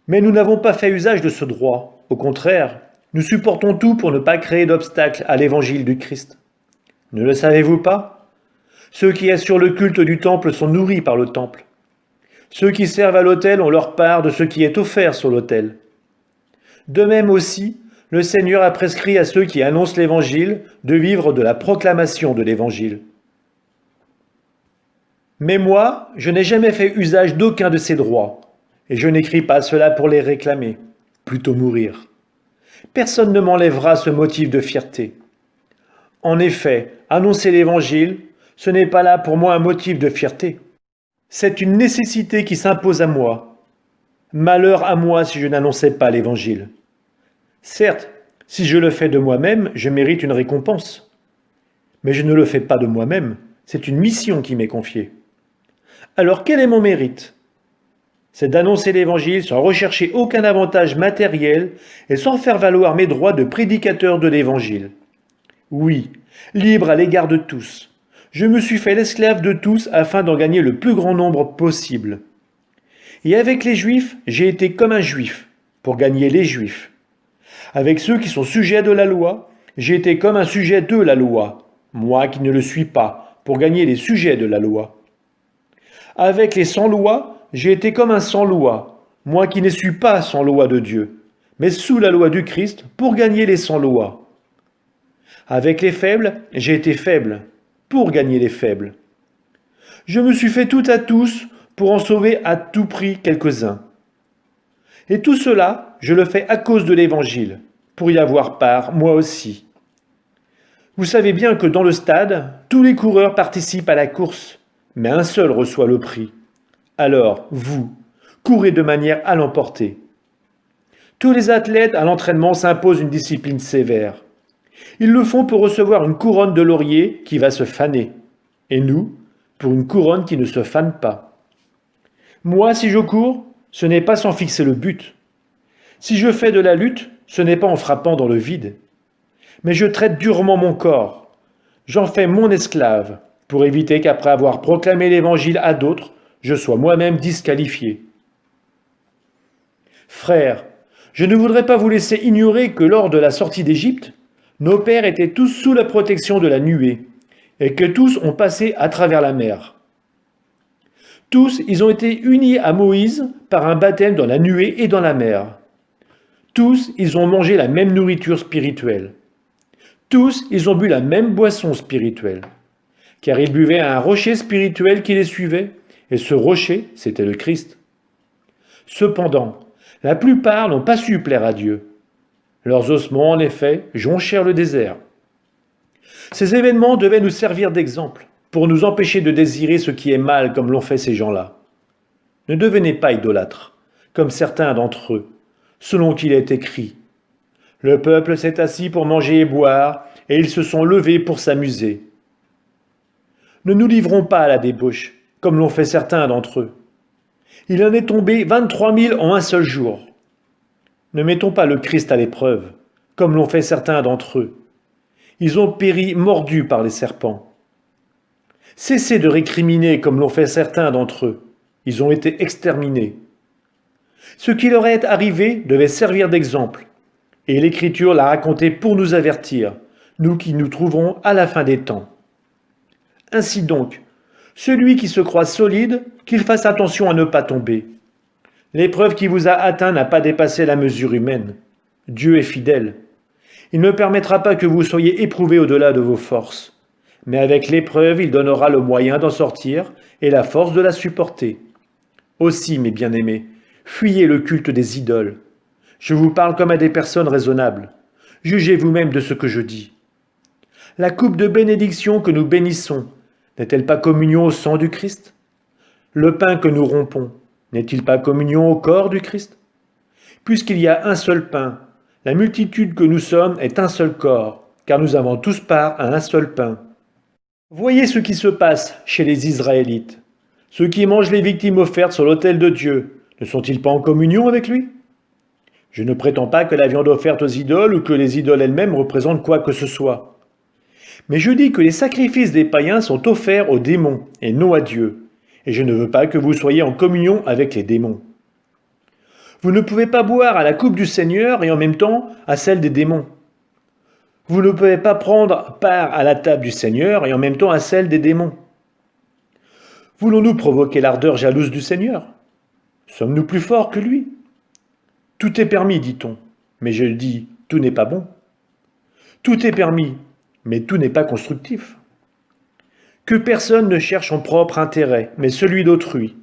Mais nous n'avons pas fait usage de ce droit. Au contraire, nous supportons tout pour ne pas créer d'obstacle à l'évangile du Christ. Ne le savez-vous pas? Ceux qui assurent le culte du temple sont nourris par le temple. Ceux qui servent à l'autel ont leur part de ce qui est offert sur l'autel. De même aussi, le Seigneur a prescrit à ceux qui annoncent l'Évangile de vivre de la proclamation de l'Évangile. Mais moi, je n'ai jamais fait usage d'aucun de ces droits, et je n'écris pas cela pour les réclamer, plutôt mourir. Personne ne m'enlèvera ce motif de fierté. En effet, annoncer l'Évangile, ce n'est pas là pour moi un motif de fierté. C'est une nécessité qui s'impose à moi. Malheur à moi si je n'annonçais pas l'Évangile. Certes, si je le fais de moi-même, je mérite une récompense. Mais je ne le fais pas de moi-même, c'est une mission qui m'est confiée. Alors quel est mon mérite? C'est d'annoncer l'Évangile sans rechercher aucun avantage matériel et sans faire valoir mes droits de prédicateur de l'Évangile. Oui, libre à l'égard de tous. Je me suis fait l'esclave de tous afin d'en gagner le plus grand nombre possible. Et avec les Juifs, j'ai été comme un Juif, pour gagner les Juifs. Avec ceux qui sont sujets de la loi, j'ai été comme un sujet de la loi, moi qui ne le suis pas, pour gagner les sujets de la loi. Avec les sans-loi, j'ai été comme un sans-loi, moi qui ne suis pas sans loi de Dieu, mais sous la loi du Christ, pour gagner les sans-loi. Avec les faibles, j'ai été faible, pour gagner les faibles. Je me suis fait tout à tous pour en sauver à tout prix quelques-uns. Et tout cela, je le fais à cause de l'Évangile, pour y avoir part, moi aussi. Vous savez bien que dans le stade, tous les coureurs participent à la course, mais un seul reçoit le prix. Alors, vous, courez de manière à l'emporter. Tous les athlètes à l'entraînement s'imposent une discipline sévère. Ils le font pour recevoir une couronne de laurier qui va se faner. Et nous, pour une couronne qui ne se fane pas. Moi, si je cours, ce n'est pas sans fixer le but. Si je fais de la lutte, ce n'est pas en frappant dans le vide. Mais je traite durement mon corps. J'en fais mon esclave, pour éviter qu'après avoir proclamé l'Évangile à d'autres, je sois moi-même disqualifié. Frères, je ne voudrais pas vous laisser ignorer que lors de la sortie d'Égypte, nos pères étaient tous sous la protection de la nuée, et que tous ont passé à travers la mer. Tous, ils ont été unis à Moïse par un baptême dans la nuée et dans la mer. Tous, ils ont mangé la même nourriture spirituelle. Tous, ils ont bu la même boisson spirituelle. Car ils buvaient à un rocher spirituel qui les suivait, et ce rocher, c'était le Christ. Cependant, la plupart n'ont pas su plaire à Dieu. Leurs ossements, en effet, jonchèrent le désert. Ces événements devaient nous servir d'exemple, pour nous empêcher de désirer ce qui est mal comme l'ont fait ces gens-là. Ne devenez pas idolâtres, comme certains d'entre eux, selon qu'il est écrit. Le peuple s'est assis pour manger et boire, et ils se sont levés pour s'amuser. Ne nous livrons pas à la débauche, comme l'ont fait certains d'entre eux. Il en est tombé 23 000 en un seul jour. Ne mettons pas le Christ à l'épreuve, comme l'ont fait certains d'entre eux. Ils ont péri mordus par les serpents. Cessez de récriminer comme l'ont fait certains d'entre eux. Ils ont été exterminés. Ce qui leur est arrivé devait servir d'exemple. Et l'Écriture l'a raconté pour nous avertir, nous qui nous trouvons à la fin des temps. Ainsi donc, celui qui se croit solide, qu'il fasse attention à ne pas tomber. L'épreuve qui vous a atteint n'a pas dépassé la mesure humaine. Dieu est fidèle. Il ne permettra pas que vous soyez éprouvés au-delà de vos forces. Mais avec l'épreuve, il donnera le moyen d'en sortir et la force de la supporter. Aussi, mes bien-aimés, fuyez le culte des idoles. Je vous parle comme à des personnes raisonnables. Jugez vous-même de ce que je dis. La coupe de bénédiction que nous bénissons, n'est-elle pas communion au sang du Christ? Le pain que nous rompons, n'est-il pas communion au corps du Christ? Puisqu'il y a un seul pain, la multitude que nous sommes est un seul corps, car nous avons tous part à un seul pain. Voyez ce qui se passe chez les Israélites. Ceux qui mangent les victimes offertes sur l'autel de Dieu, ne sont-ils pas en communion avec lui? Je ne prétends pas que la viande offerte aux idoles ou que les idoles elles-mêmes représentent quoi que ce soit. Mais je dis que les sacrifices des païens sont offerts aux démons et non à Dieu. Et je ne veux pas que vous soyez en communion avec les démons. Vous ne pouvez pas boire à la coupe du Seigneur et en même temps à celle des démons. Vous ne pouvez pas prendre part à la table du Seigneur et en même temps à celle des démons. Voulons-nous provoquer l'ardeur jalouse du Seigneur? Sommes-nous plus forts que lui? Tout est permis, dit-on, mais je dis, tout n'est pas bon. Tout est permis, mais tout n'est pas constructif. Que personne ne cherche son propre intérêt, mais celui d'autrui.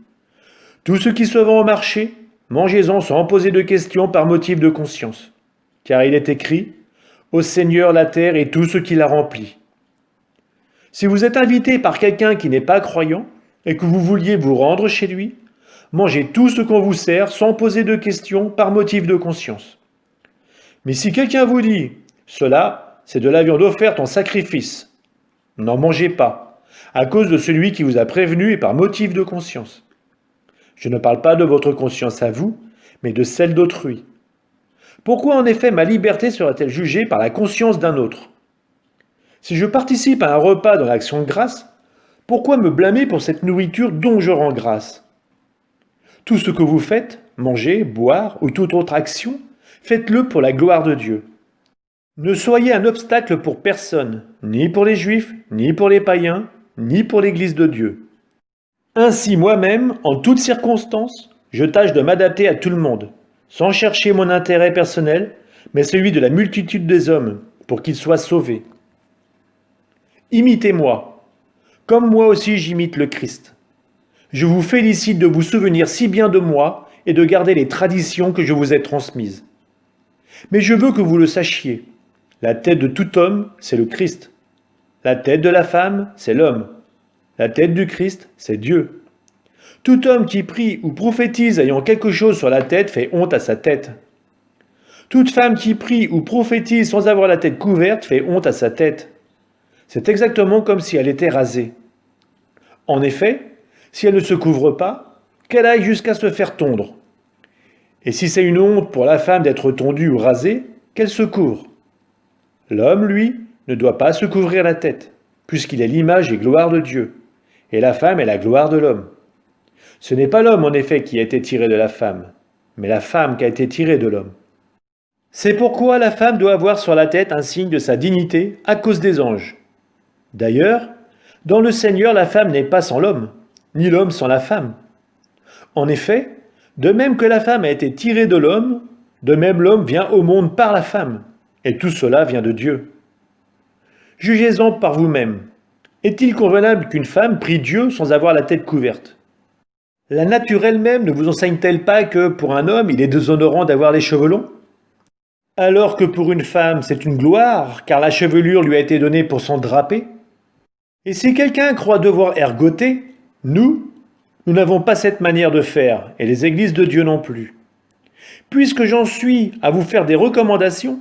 Tout ce qui se vend au marché, mangez-en sans poser de questions par motif de conscience. Car il est écrit, au Seigneur la terre et tout ce qui la remplit. Si vous êtes invité par quelqu'un qui n'est pas croyant, et que vous vouliez vous rendre chez lui, mangez tout ce qu'on vous sert sans poser de questions par motif de conscience. Mais si quelqu'un vous dit « Cela, c'est de la viande offerte en sacrifice », n'en mangez pas, à cause de celui qui vous a prévenu et par motif de conscience. Je ne parle pas de votre conscience à vous, mais de celle d'autrui. Pourquoi en effet ma liberté sera-t-elle jugée par la conscience d'un autre? Si je participe à un repas dans l'action de grâce, pourquoi me blâmer pour cette nourriture dont je rends grâce? Tout ce que vous faites, manger, boire ou toute autre action, faites-le pour la gloire de Dieu. Ne soyez un obstacle pour personne, ni pour les Juifs, ni pour les païens, ni pour l'Église de Dieu. Ainsi moi-même, en toutes circonstances, je tâche de m'adapter à tout le monde, sans chercher mon intérêt personnel, mais celui de la multitude des hommes, pour qu'ils soient sauvés. Imitez-moi, comme moi aussi j'imite le Christ. Je vous félicite de vous souvenir si bien de moi et de garder les traditions que je vous ai transmises. Mais je veux que vous le sachiez. La tête de tout homme, c'est le Christ. La tête de la femme, c'est l'homme. La tête du Christ, c'est Dieu. Tout homme qui prie ou prophétise ayant quelque chose sur la tête fait honte à sa tête. Toute femme qui prie ou prophétise sans avoir la tête couverte fait honte à sa tête. C'est exactement comme si elle était rasée. En effet, si elle ne se couvre pas, qu'elle aille jusqu'à se faire tondre. Et si c'est une honte pour la femme d'être tondue ou rasée, qu'elle se couvre. L'homme, lui, ne doit pas se couvrir la tête, puisqu'il est l'image et gloire de Dieu, et la femme est la gloire de l'homme. Ce n'est pas l'homme, en effet, qui a été tiré de la femme, mais la femme qui a été tirée de l'homme. C'est pourquoi la femme doit avoir sur la tête un signe de sa dignité à cause des anges. D'ailleurs, dans le Seigneur, la femme n'est pas sans l'homme, ni l'homme sans la femme. En effet, de même que la femme a été tirée de l'homme, de même l'homme vient au monde par la femme, et tout cela vient de Dieu. Jugez-en par vous-même. Est-il convenable qu'une femme prie Dieu sans avoir la tête couverte? La nature elle-même ne vous enseigne-t-elle pas que pour un homme, il est déshonorant d'avoir les cheveux longs? Alors que pour une femme, c'est une gloire, car la chevelure lui a été donnée pour s'en draper? Et si quelqu'un croit devoir ergoter, nous n'avons pas cette manière de faire, et les églises de Dieu non plus. Puisque j'en suis à vous faire des recommandations,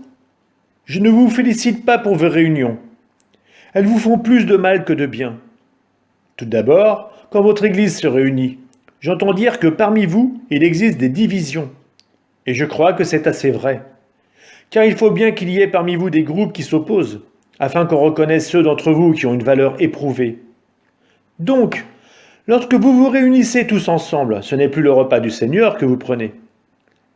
je ne vous félicite pas pour vos réunions. Elles vous font plus de mal que de bien. Tout d'abord, quand votre église se réunit, j'entends dire que parmi vous, il existe des divisions. Et je crois que c'est assez vrai. Car il faut bien qu'il y ait parmi vous des groupes qui s'opposent, afin qu'on reconnaisse ceux d'entre vous qui ont une valeur éprouvée. Donc, lorsque vous vous réunissez tous ensemble, ce n'est plus le repas du Seigneur que vous prenez.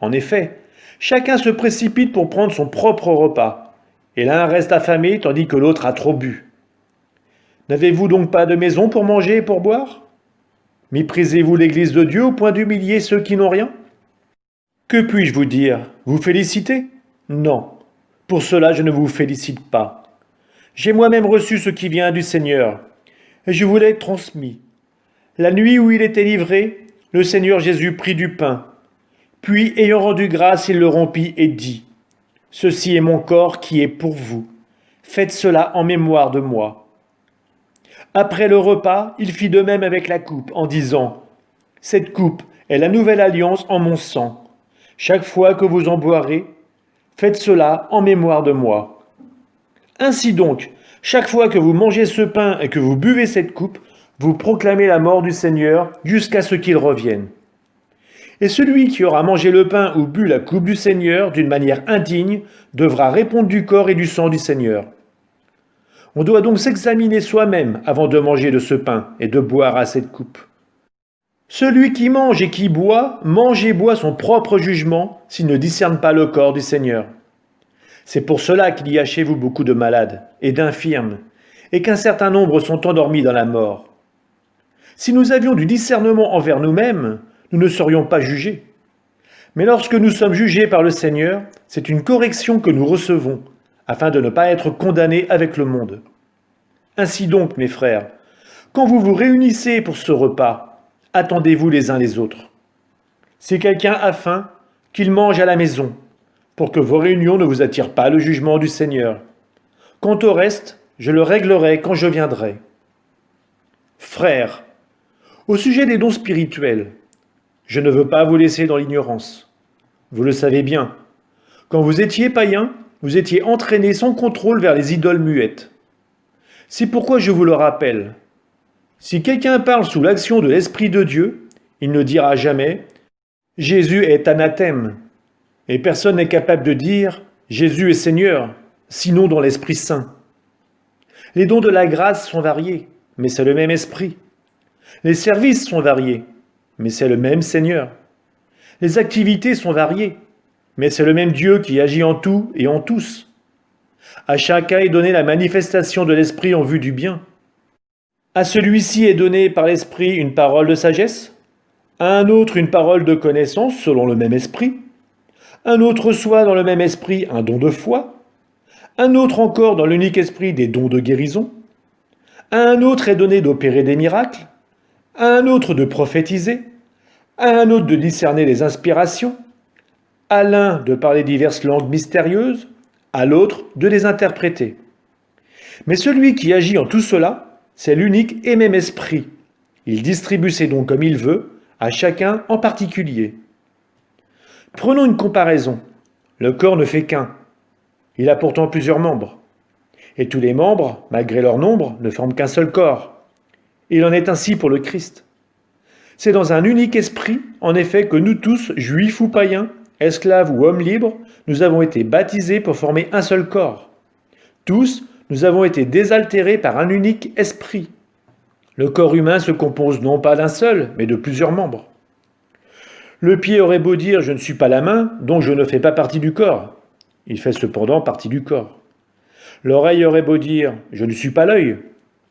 En effet, chacun se précipite pour prendre son propre repas, et l'un reste affamé tandis que l'autre a trop bu. N'avez-vous donc pas de maison pour manger et pour boire? Méprisez-vous l'Église de Dieu au point d'humilier ceux qui n'ont rien? Que puis-je vous dire? Vous féliciter? Non, pour cela je ne vous félicite pas. J'ai moi-même reçu ce qui vient du Seigneur, et je vous l'ai transmis. La nuit où il était livré, le Seigneur Jésus prit du pain, puis, ayant rendu grâce, il le rompit et dit, « Ceci est mon corps qui est pour vous. Faites cela en mémoire de moi. » Après le repas, il fit de même avec la coupe, en disant, « Cette coupe est la nouvelle alliance en mon sang. Chaque fois que vous en boirez, faites cela en mémoire de moi. » Ainsi donc, chaque fois que vous mangez ce pain et que vous buvez cette coupe, vous proclamez la mort du Seigneur jusqu'à ce qu'il revienne. Et celui qui aura mangé le pain ou bu la coupe du Seigneur d'une manière indigne devra répondre du corps et du sang du Seigneur. On doit donc s'examiner soi-même avant de manger de ce pain et de boire à cette coupe. Celui qui mange et qui boit, mange et boit son propre jugement s'il ne discerne pas le corps du Seigneur. C'est pour cela qu'il y a chez vous beaucoup de malades et d'infirmes, et qu'un certain nombre sont endormis dans la mort. Si nous avions du discernement envers nous-mêmes, nous ne serions pas jugés. Mais lorsque nous sommes jugés par le Seigneur, c'est une correction que nous recevons, afin de ne pas être condamnés avec le monde. Ainsi donc, mes frères, quand vous vous réunissez pour ce repas, attendez-vous les uns les autres. Si quelqu'un a faim, qu'il mange à la maison, pour que vos réunions ne vous attirent pas le jugement du Seigneur. Quant au reste, je le réglerai quand je viendrai. Frères, au sujet des dons spirituels, je ne veux pas vous laisser dans l'ignorance. Vous le savez bien, quand vous étiez païens, vous étiez entraînés sans contrôle vers les idoles muettes. C'est pourquoi je vous le rappelle. Si quelqu'un parle sous l'action de l'Esprit de Dieu, il ne dira jamais « Jésus est anathème ». Et personne n'est capable de dire « Jésus est Seigneur », sinon dans l'Esprit Saint. Les dons de la grâce sont variés, mais c'est le même Esprit. Les services sont variés, mais c'est le même Seigneur. Les activités sont variées, mais c'est le même Dieu qui agit en tout et en tous. À chacun est donnée la manifestation de l'Esprit en vue du bien. À celui-ci est donnée par l'Esprit une parole de sagesse, à un autre une parole de connaissance selon le même Esprit, un autre reçoit dans le même esprit un don de foi, un autre encore dans l'unique esprit des dons de guérison, À un autre est donné d'opérer des miracles, à un autre de prophétiser, à un autre de discerner les inspirations, à l'un de parler diverses langues mystérieuses, à l'autre de les interpréter. Mais celui qui agit en tout cela, c'est l'unique et même esprit. Il distribue ses dons comme il veut, à chacun en particulier. Prenons une comparaison. Le corps ne fait qu'un. Il a pourtant plusieurs membres. Et tous les membres, malgré leur nombre, ne forment qu'un seul corps. Il en est ainsi pour le Christ. C'est dans un unique esprit, en effet, que nous tous, juifs ou païens, esclaves ou hommes libres, nous avons été baptisés pour former un seul corps. Tous, nous avons été désaltérés par un unique esprit. Le corps humain se compose non pas d'un seul, mais de plusieurs membres. Le pied aurait beau dire « je ne suis pas la main, donc je ne fais pas partie du corps ». Il fait cependant partie du corps. L'oreille aurait beau dire « je ne suis pas l'œil,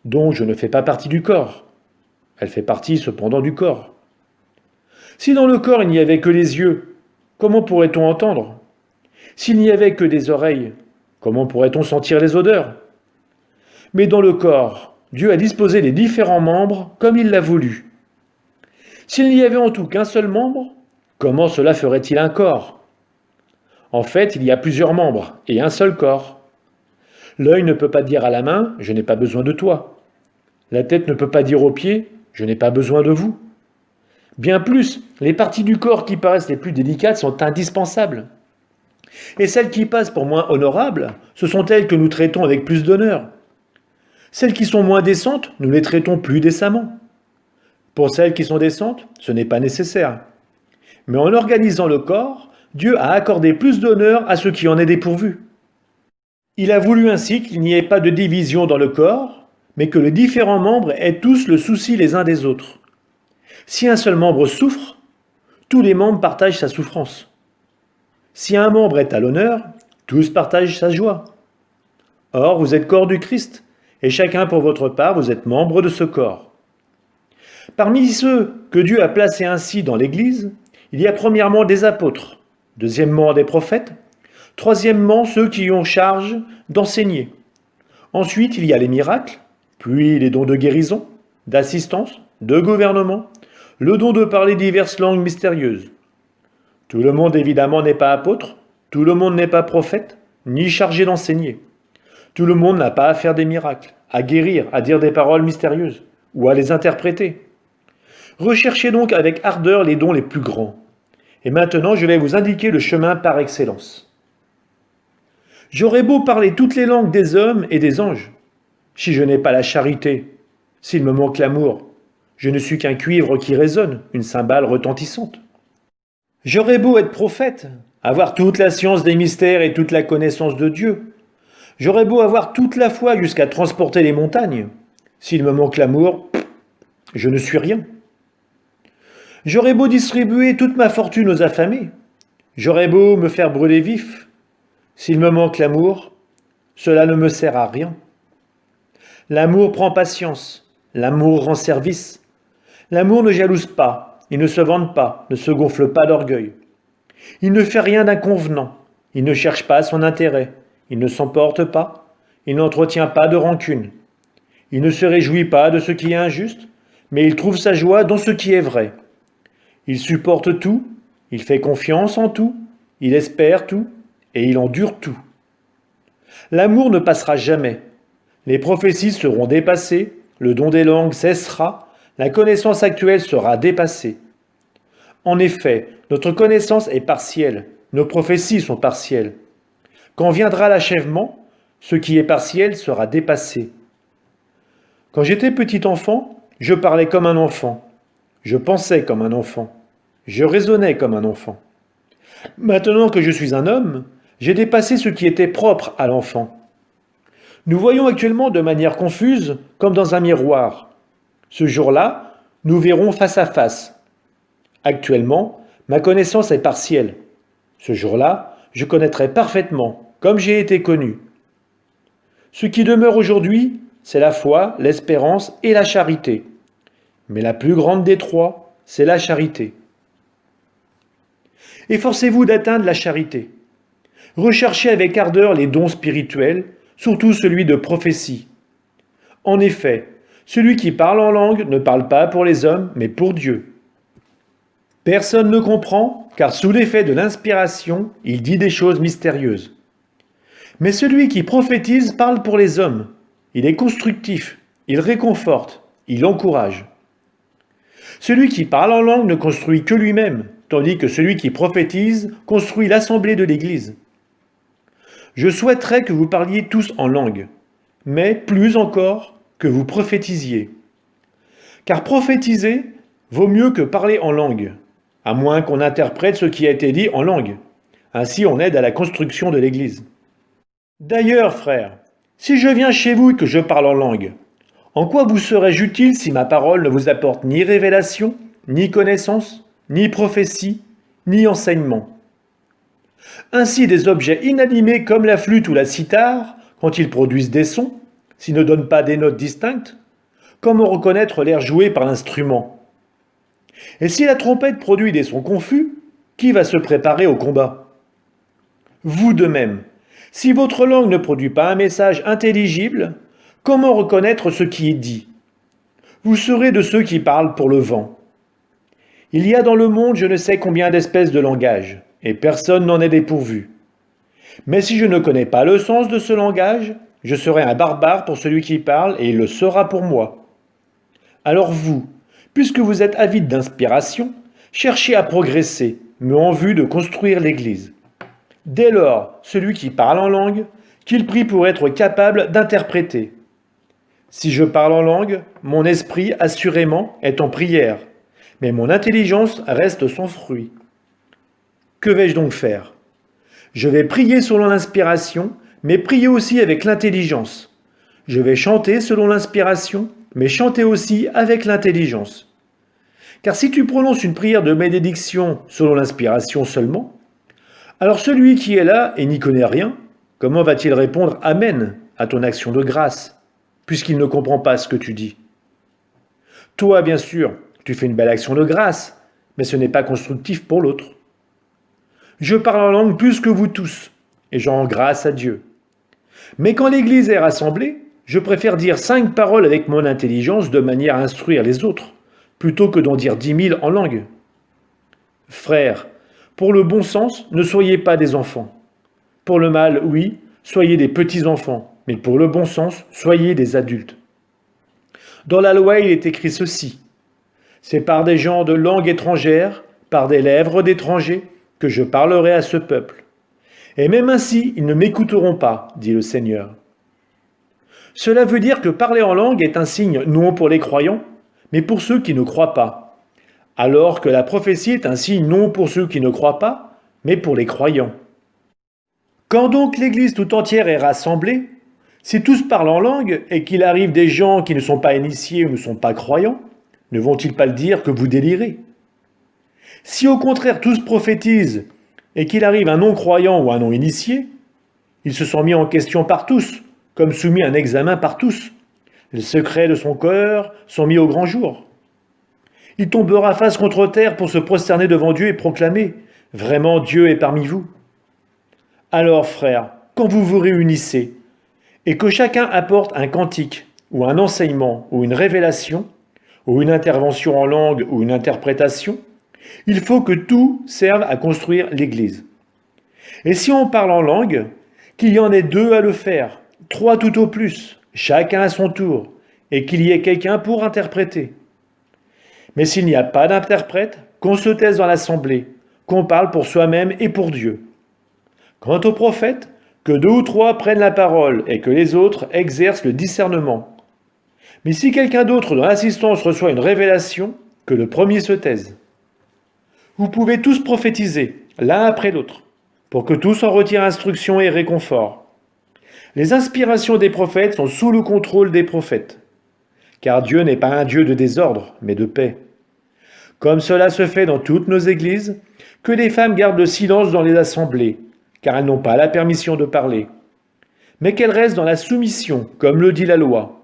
donc je ne fais pas partie du corps ». Elle fait partie cependant du corps. Si dans le corps il n'y avait que les yeux, comment pourrait-on entendre? S'il n'y avait que des oreilles, comment pourrait-on sentir les odeurs? Mais dans le corps, Dieu a disposé les différents membres comme il l'a voulu. S'il n'y avait en tout qu'un seul membre, comment cela ferait-il un corps? En fait, il y a plusieurs membres et un seul corps. L'œil ne peut pas dire à la main « je n'ai pas besoin de toi ». La tête ne peut pas dire aux pieds « je n'ai pas besoin de vous ». Bien plus, les parties du corps qui paraissent les plus délicates sont indispensables. Et celles qui passent pour moins honorables, ce sont elles que nous traitons avec plus d'honneur. Celles qui sont moins décentes, nous les traitons plus décemment. Pour celles qui sont décentes, ce n'est pas nécessaire. Mais en organisant le corps, Dieu a accordé plus d'honneur à ce qui en est dépourvu. Il a voulu ainsi qu'il n'y ait pas de division dans le corps, mais que les différents membres aient tous le souci les uns des autres. Si un seul membre souffre, tous les membres partagent sa souffrance. Si un membre est à l'honneur, tous partagent sa joie. Or, vous êtes corps du Christ, et chacun pour votre part, vous êtes membre de ce corps. Parmi ceux que Dieu a placés ainsi dans l'Église, il y a premièrement des apôtres, deuxièmement des prophètes, troisièmement ceux qui ont charge d'enseigner. Ensuite, il y a les miracles, puis les dons de guérison, d'assistance, de gouvernement, le don de parler diverses langues mystérieuses. Tout le monde évidemment n'est pas apôtre, tout le monde n'est pas prophète, ni chargé d'enseigner. Tout le monde n'a pas à faire des miracles, à guérir, à dire des paroles mystérieuses, ou à les interpréter. Recherchez donc avec ardeur les dons les plus grands. Et maintenant, je vais vous indiquer le chemin par excellence. J'aurais beau parler toutes les langues des hommes et des anges. Si je n'ai pas la charité, s'il me manque l'amour, je ne suis qu'un cuivre qui résonne, une cymbale retentissante. J'aurais beau être prophète, avoir toute la science des mystères et toute la connaissance de Dieu. J'aurais beau avoir toute la foi jusqu'à transporter les montagnes. S'il me manque l'amour, je ne suis rien. J'aurais beau distribuer toute ma fortune aux affamés. J'aurais beau me faire brûler vif. S'il me manque l'amour, cela ne me sert à rien. L'amour prend patience, l'amour rend service. L'amour ne jalouse pas, il ne se vante pas, ne se gonfle pas d'orgueil. Il ne fait rien d'inconvenant, il ne cherche pas son intérêt, il ne s'emporte pas, il n'entretient pas de rancune. Il ne se réjouit pas de ce qui est injuste, mais il trouve sa joie dans ce qui est vrai. Il supporte tout, il fait confiance en tout, il espère tout, et il endure tout. L'amour ne passera jamais. Les prophéties seront dépassées, le don des langues cessera, la connaissance actuelle sera dépassée. En effet, notre connaissance est partielle, nos prophéties sont partielles. Quand viendra l'achèvement, ce qui est partiel sera dépassé. Quand j'étais petit enfant, je parlais comme un enfant, je pensais comme un enfant, je raisonnais comme un enfant. Maintenant que je suis un homme, j'ai dépassé ce qui était propre à l'enfant. Nous voyons actuellement de manière confuse, comme dans un miroir. Ce jour-là, nous verrons face à face. Actuellement, ma connaissance est partielle. Ce jour-là, je connaîtrai parfaitement, comme j'ai été connu. Ce qui demeure aujourd'hui, c'est la foi, l'espérance et la charité. Mais la plus grande des trois, c'est la charité. Efforcez-vous d'atteindre la charité. Recherchez avec ardeur les dons spirituels, surtout celui de prophétie. En effet, Celui qui parle en langue ne parle pas pour les hommes, mais pour Dieu. Personne ne comprend, car sous l'effet de l'inspiration, il dit des choses mystérieuses. Mais celui qui prophétise parle pour les hommes. Il est constructif, il réconforte, il encourage. Celui qui parle en langue ne construit que lui-même, tandis que celui qui prophétise construit l'assemblée de l'Église. Je souhaiterais que vous parliez tous en langue, mais plus encore que vous prophétisiez. Car prophétiser vaut mieux que parler en langue, à moins qu'on interprète ce qui a été dit en langue. Ainsi, on aide à la construction de l'Église. D'ailleurs, frères, si je viens chez vous et que je parle en langue, en quoi vous serais-je utile si ma parole ne vous apporte ni révélation, ni connaissance, ni prophétie, ni enseignement? Ainsi, des objets inanimés comme la flûte ou la cithare, quand ils produisent des sons, s'ils ne donnent pas des notes distinctes, comment reconnaître l'air joué par l'instrument? Et si la trompette produit des sons confus, qui va se préparer au combat? Vous de même, si votre langue ne produit pas un message intelligible, comment reconnaître ce qui est dit? Vous serez de ceux qui parlent pour le vent. Il y a dans le monde je ne sais combien d'espèces de langage, et personne n'en est dépourvu. Mais si je ne connais pas le sens de ce langage, je serai un barbare pour celui qui parle, et il le sera pour moi. Alors vous, puisque vous êtes avide d'inspiration, cherchez à progresser, mais en vue de construire l'Église. Dès lors, celui qui parle en langue, qu'il prie pour être capable d'interpréter. Si je parle en langue, mon esprit, assurément, est en prière, mais mon intelligence reste sans fruit. Que vais-je donc faire? Je vais prier selon l'inspiration, mais prier aussi avec l'intelligence. Je vais chanter selon l'inspiration, mais chanter aussi avec l'intelligence. Car si tu prononces une prière de bénédiction selon l'inspiration seulement, alors celui qui est là et n'y connaît rien, comment va-t-il répondre Amen à ton action de grâce, puisqu'il ne comprend pas ce que tu dis? Toi, bien sûr, tu fais une belle action de grâce, mais ce n'est pas constructif pour l'autre. Je parle en langue plus que vous tous, et j'en rends grâce à Dieu. Mais quand l'Église est rassemblée, je préfère dire 5 paroles avec mon intelligence de manière à instruire les autres, plutôt que d'en dire 10 000 en langue. Frères, pour le bon sens, ne soyez pas des enfants. Pour le mal, oui, soyez des petits-enfants, mais pour le bon sens, soyez des adultes. Dans la loi, il est écrit ceci. C'est par des gens de langue étrangère, par des lèvres d'étrangers, que je parlerai à ce peuple. Et même ainsi, ils ne m'écouteront pas, dit le Seigneur. Cela veut dire que parler en langue est un signe non pour les croyants, mais pour ceux qui ne croient pas, alors que la prophétie est un signe non pour ceux qui ne croient pas, mais pour les croyants. Quand donc l'Église tout entière est rassemblée, si tous parlent en langue et qu'il arrive des gens qui ne sont pas initiés ou ne sont pas croyants, ne vont-ils pas le dire que vous délirez? Si au contraire tous prophétisent et qu'il arrive un non-croyant ou un non-initié, ils se sont mis en question par tous, comme soumis à un examen par tous. Les secrets de son cœur sont mis au grand jour. Il tombera face contre terre pour se prosterner devant Dieu et proclamer « Vraiment Dieu est parmi vous ». Alors frères, quand vous vous réunissez, et que chacun apporte un cantique, ou un enseignement, ou une révélation, ou une intervention en langue, ou une interprétation, il faut que tout serve à construire l'Église. Et si on parle en langue, qu'il y en ait 2 à le faire, 3 tout au plus, chacun à son tour, et qu'il y ait quelqu'un pour interpréter. Mais s'il n'y a pas d'interprète, qu'on se taise dans l'assemblée, qu'on parle pour soi-même et pour Dieu. Quant aux prophètes, que 2 ou 3 prennent la parole et que les autres exercent le discernement. Mais si quelqu'un d'autre dans l'assistance reçoit une révélation, que le premier se taise. Vous pouvez tous prophétiser, l'un après l'autre, pour que tous en retirent instruction et réconfort. Les inspirations des prophètes sont sous le contrôle des prophètes, car Dieu n'est pas un Dieu de désordre, mais de paix. Comme cela se fait dans toutes nos églises, que les femmes gardent le silence dans les assemblées, car elles n'ont pas la permission de parler, mais qu'elles restent dans la soumission, comme le dit la loi.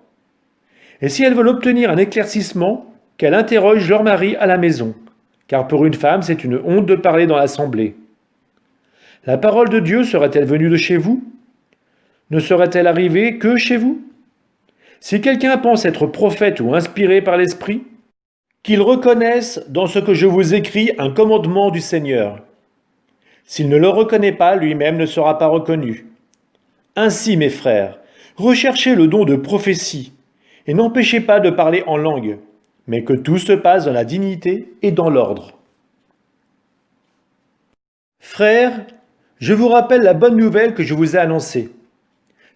Et si elles veulent obtenir un éclaircissement, qu'elles interrogent leur mari à la maison, car pour une femme, c'est une honte de parler dans l'assemblée. La parole de Dieu serait-elle venue de chez vous? Ne serait-elle arrivée que chez vous? Si quelqu'un pense être prophète ou inspiré par l'Esprit, qu'il reconnaisse dans ce que je vous écris un commandement du Seigneur. S'il ne le reconnaît pas, lui-même ne sera pas reconnu. Ainsi, mes frères, recherchez le don de prophétie, et n'empêchez pas de parler en langue, mais que tout se passe dans la dignité et dans l'ordre. Frères, je vous rappelle la bonne nouvelle que je vous ai annoncée.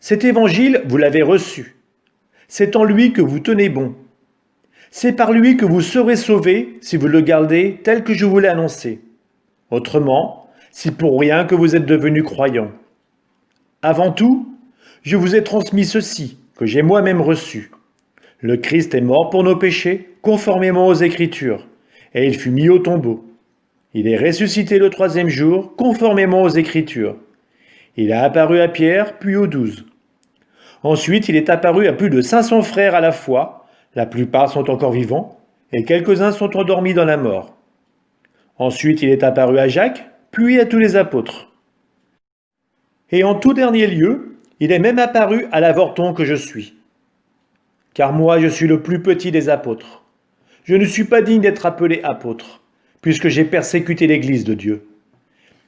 Cet évangile, vous l'avez reçu. C'est en lui que vous tenez bon. C'est par lui que vous serez sauvés si vous le gardez tel que je vous l'ai annoncé. Autrement, c'est pour rien que vous êtes devenus croyants. Avant tout, je vous ai transmis ceci, que j'ai moi-même reçu. Le Christ est mort pour nos péchés, conformément aux Écritures, et il fut mis au tombeau. Il est ressuscité le 3e jour, conformément aux Écritures. Il a apparu à Pierre, puis aux 12. Ensuite, il est apparu à plus de 500 frères à la fois. La plupart sont encore vivants, et quelques-uns sont endormis dans la mort. Ensuite, il est apparu à Jacques, puis à tous les apôtres. Et en tout dernier lieu, il est même apparu à l'avorton que je suis. Car moi, je suis le plus petit des apôtres. Je ne suis pas digne d'être appelé apôtre, puisque j'ai persécuté l'Église de Dieu.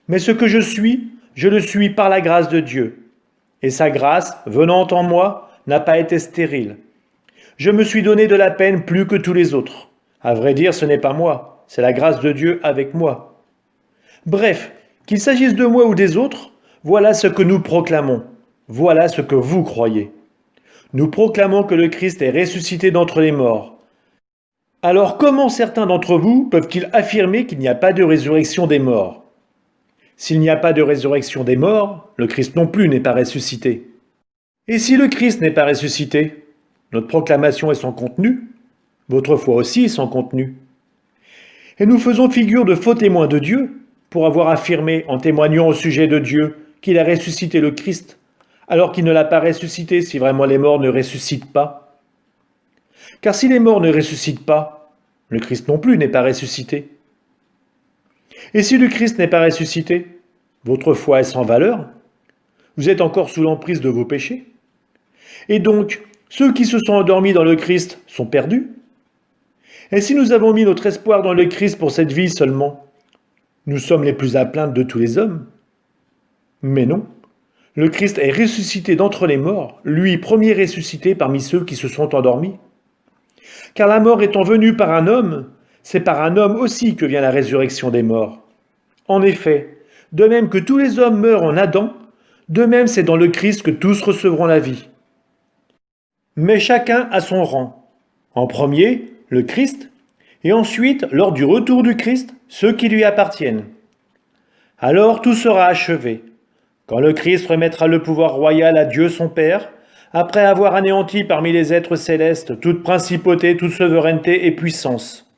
Mais ce que je le suis par la grâce de Dieu. Et sa grâce, venant en moi, n'a pas été stérile. Je me suis donné de la peine plus que tous les autres. À vrai dire, ce n'est pas moi, c'est la grâce de Dieu avec moi. Bref, qu'il s'agisse de moi ou des autres, voilà ce que nous proclamons. Voilà ce que vous croyez. Nous proclamons que le Christ est ressuscité d'entre les morts. Alors comment certains d'entre vous peuvent-ils affirmer qu'il n'y a pas de résurrection des morts ? S'il n'y a pas de résurrection des morts, le Christ non plus n'est pas ressuscité. Et si le Christ n'est pas ressuscité, notre proclamation est sans contenu, votre foi aussi est sans contenu. Et nous faisons figure de faux témoins de Dieu pour avoir affirmé en témoignant au sujet de Dieu qu'il a ressuscité le Christ, alors qu'il ne l'a pas ressuscité si vraiment les morts ne ressuscitent pas. Car si les morts ne ressuscitent pas, le Christ non plus n'est pas ressuscité. Et si le Christ n'est pas ressuscité, votre foi est sans valeur, vous êtes encore sous l'emprise de vos péchés. Et donc, ceux qui se sont endormis dans le Christ sont perdus. Et si nous avons mis notre espoir dans le Christ pour cette vie seulement, nous sommes les plus à plaindre de tous les hommes. Mais non, le Christ est ressuscité d'entre les morts, lui premier ressuscité parmi ceux qui se sont endormis. Car la mort étant venue par un homme, c'est par un homme aussi que vient la résurrection des morts. En effet, de même que tous les hommes meurent en Adam, de même c'est dans le Christ que tous recevront la vie. Mais chacun a son rang. En premier, le Christ, et ensuite, lors du retour du Christ, ceux qui lui appartiennent. Alors tout sera achevé, quand le Christ remettra le pouvoir royal à Dieu son Père, après avoir anéanti parmi les êtres célestes toute principauté, toute souveraineté et puissance.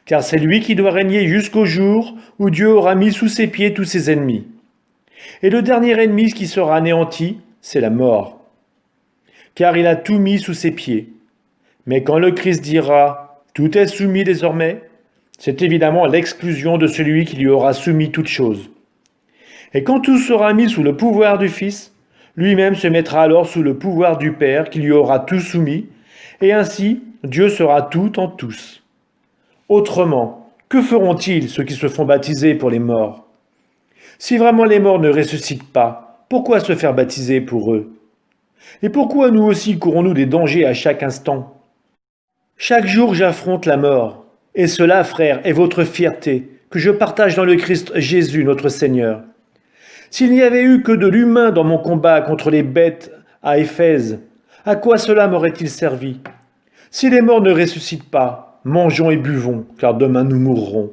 Car c'est lui qui doit régner jusqu'au jour où Dieu aura mis sous ses pieds tous ses ennemis. Et le dernier ennemi qui sera anéanti, c'est la mort. Car il a tout mis sous ses pieds. Mais quand le Christ dira « Tout est soumis désormais », c'est évidemment l'exclusion de celui qui lui aura soumis toutes choses. Et quand tout sera mis sous le pouvoir du Fils, lui-même se mettra alors sous le pouvoir du Père qui lui aura tout soumis, et ainsi Dieu sera tout en tous. Autrement, que feront-ils ceux qui se font baptiser pour les morts ? Si vraiment les morts ne ressuscitent pas, pourquoi se faire baptiser pour eux ? Et pourquoi nous aussi courons-nous des dangers à chaque instant ? Chaque jour j'affronte la mort, et cela, frères, est votre fierté, que je partage dans le Christ Jésus notre Seigneur. S'il n'y avait eu que de l'humain dans mon combat contre les bêtes à Éphèse, à quoi cela m'aurait-il servi ? Si les morts ne ressuscitent pas, mangeons et buvons, car demain nous mourrons.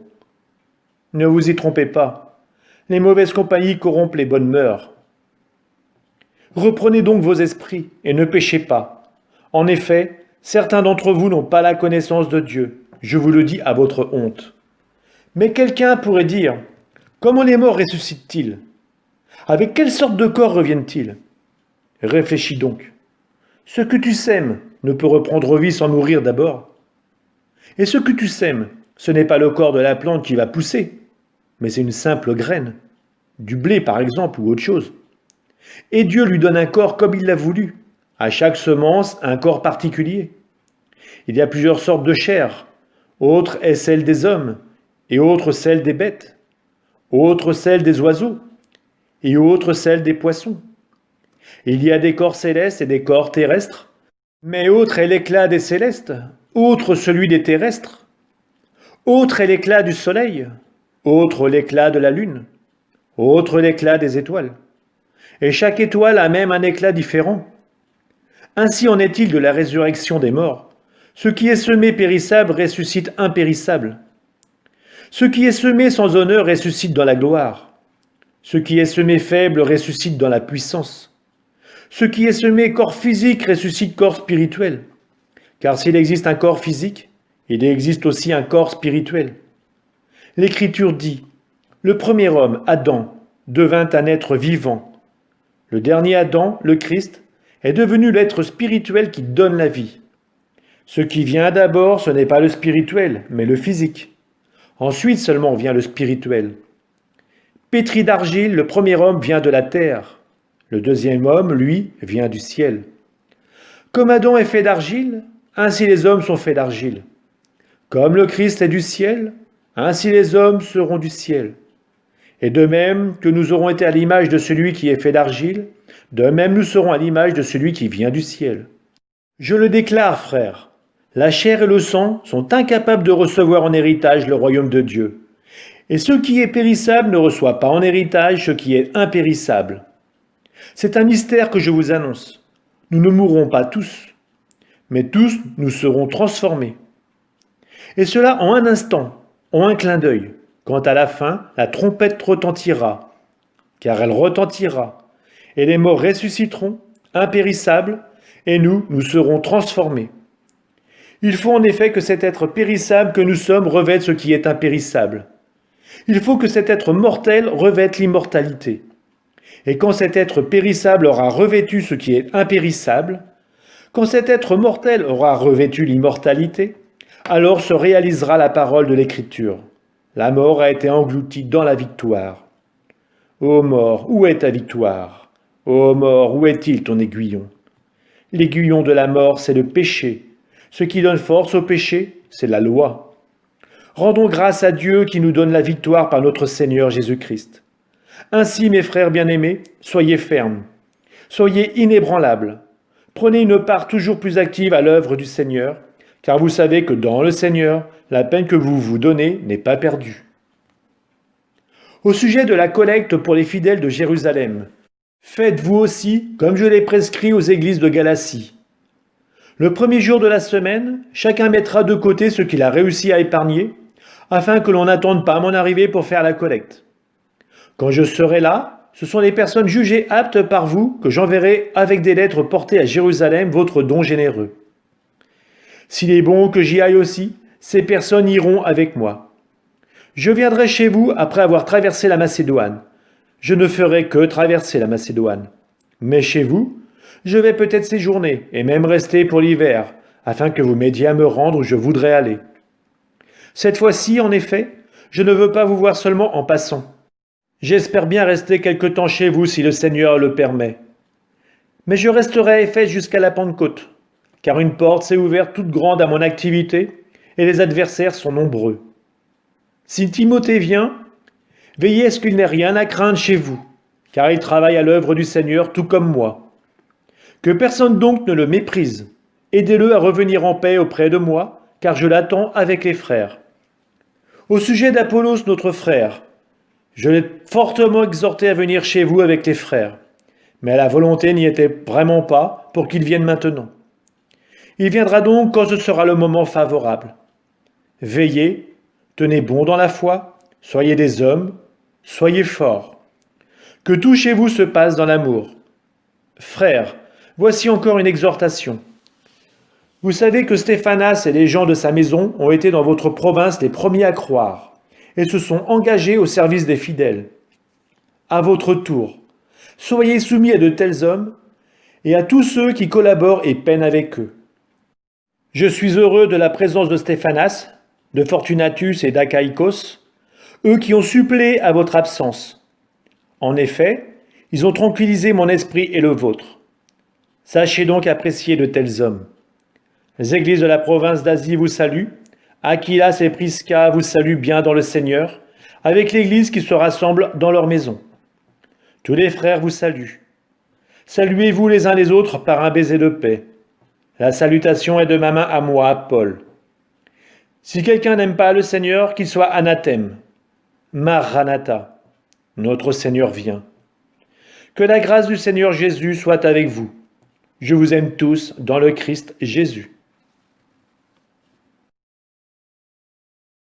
Ne vous y trompez pas, les mauvaises compagnies corrompent les bonnes mœurs. Reprenez donc vos esprits et ne péchez pas. En effet, certains d'entre vous n'ont pas la connaissance de Dieu, je vous le dis à votre honte. Mais quelqu'un pourrait dire, comment les morts ressuscitent-ils ? Avec quelle sorte de corps reviennent-ils ? Réfléchis donc. Ce que tu sèmes ne peut reprendre vie sans mourir d'abord. Et ce que tu sèmes, ce n'est pas le corps de la plante qui va pousser, mais c'est une simple graine, du blé par exemple ou autre chose. Et Dieu lui donne un corps comme il l'a voulu. À chaque semence, un corps particulier. Il y a plusieurs sortes de chair. Autre est celle des hommes, et autre celle des bêtes. Autre celle des oiseaux, et autre celle des poissons. Il y a des corps célestes et des corps terrestres, mais autre est l'éclat des célestes, autre celui des terrestres. Autre est l'éclat du soleil, autre l'éclat de la lune, autre l'éclat des étoiles. Et chaque étoile a même un éclat différent. Ainsi en est-il de la résurrection des morts. Ce qui est semé périssable ressuscite impérissable. Ce qui est semé sans honneur ressuscite dans la gloire. Ce qui est semé faible ressuscite dans la puissance. Ce qui est semé corps physique ressuscite corps spirituel. Car s'il existe un corps physique, il existe aussi un corps spirituel. L'Écriture dit, le premier homme, Adam, devint un être vivant. Le dernier Adam, le Christ, est devenu l'être spirituel qui donne la vie. Ce qui vient d'abord, ce n'est pas le spirituel, mais le physique. Ensuite seulement vient le spirituel. Pétri d'argile, le premier homme vient de la terre. Le deuxième homme, lui, vient du ciel. Comme Adam est fait d'argile, ainsi les hommes sont faits d'argile. Comme le Christ est du ciel, ainsi les hommes seront du ciel. Et de même que nous aurons été à l'image de celui qui est fait d'argile, de même nous serons à l'image de celui qui vient du ciel. Je le déclare, frères, la chair et le sang sont incapables de recevoir en héritage le royaume de Dieu. Et ce qui est périssable ne reçoit pas en héritage ce qui est impérissable. C'est un mystère que je vous annonce. Nous ne mourrons pas tous, mais tous nous serons transformés. Et cela en un instant, en un clin d'œil. Quant à la fin, la trompette retentira, car elle retentira, et les morts ressusciteront, impérissables, et nous serons transformés. Il faut en effet que cet être périssable que nous sommes revête ce qui est impérissable. Il faut que cet être mortel revête l'immortalité. Et quand cet être périssable aura revêtu ce qui est impérissable, quand cet être mortel aura revêtu l'immortalité, alors se réalisera la parole de l'Écriture. La mort a été engloutie dans la victoire. Ô mort, où est ta victoire? Ô mort, où est-il ton aiguillon? L'aiguillon de la mort, c'est le péché. Ce qui donne force au péché, c'est la loi. Rendons grâce à Dieu qui nous donne la victoire par notre Seigneur Jésus-Christ. Ainsi, mes frères bien-aimés, soyez fermes, soyez inébranlables. Prenez une part toujours plus active à l'œuvre du Seigneur, car vous savez que dans le Seigneur, la peine que vous vous donnez n'est pas perdue. Au sujet de la collecte pour les fidèles de Jérusalem, faites vous aussi comme je l'ai prescrit aux églises de Galatie. Le premier jour de la semaine, chacun mettra de côté ce qu'il a réussi à épargner, afin que l'on n'attende pas mon arrivée pour faire la collecte. Quand je serai là, ce sont les personnes jugées aptes par vous que j'enverrai avec des lettres portées à Jérusalem votre don généreux. S'il est bon que j'y aille aussi, ces personnes iront avec moi. Je viendrai chez vous après avoir traversé la Macédoine. Je ne ferai que traverser la Macédoine. Mais chez vous, je vais peut-être séjourner et même rester pour l'hiver, afin que vous m'aidiez à me rendre où je voudrais aller. Cette fois-ci, en effet, je ne veux pas vous voir seulement en passant. J'espère bien rester quelque temps chez vous si le Seigneur le permet. Mais je resterai à Éphèse jusqu'à la Pentecôte, car une porte s'est ouverte toute grande à mon activité et les adversaires sont nombreux. Si Timothée vient, veillez à ce qu'il n'ait rien à craindre chez vous, car il travaille à l'œuvre du Seigneur tout comme moi. Que personne donc ne le méprise. Aidez-le à revenir en paix auprès de moi, car je l'attends avec les frères. Au sujet d'Apollos, notre frère, je l'ai fortement exhorté à venir chez vous avec les frères, mais la volonté n'y était vraiment pas pour qu'il vienne maintenant. Il viendra donc quand ce sera le moment favorable. Veillez, tenez bon dans la foi, soyez des hommes, soyez forts. Que tout chez vous se passe dans l'amour. Frères, voici encore une exhortation. Vous savez que Stéphanas et les gens de sa maison ont été dans votre province les premiers à croire et se sont engagés au service des fidèles. À votre tour, soyez soumis à de tels hommes et à tous ceux qui collaborent et peinent avec eux. Je suis heureux de la présence de Stéphanas, de Fortunatus et d'Achaïkos, eux qui ont suppléé à votre absence. En effet, ils ont tranquillisé mon esprit et le vôtre. Sachez donc apprécier de tels hommes. Les églises de la province d'Asie vous saluent. Aquilas et Prisca vous saluent bien dans le Seigneur, avec l'église qui se rassemble dans leur maison. Tous les frères vous saluent. Saluez-vous les uns les autres par un baiser de paix. La salutation est de ma main à moi, Paul. Si quelqu'un n'aime pas le Seigneur, qu'il soit anathème. Maranatha, notre Seigneur vient. Que la grâce du Seigneur Jésus soit avec vous. Je vous aime tous dans le Christ Jésus.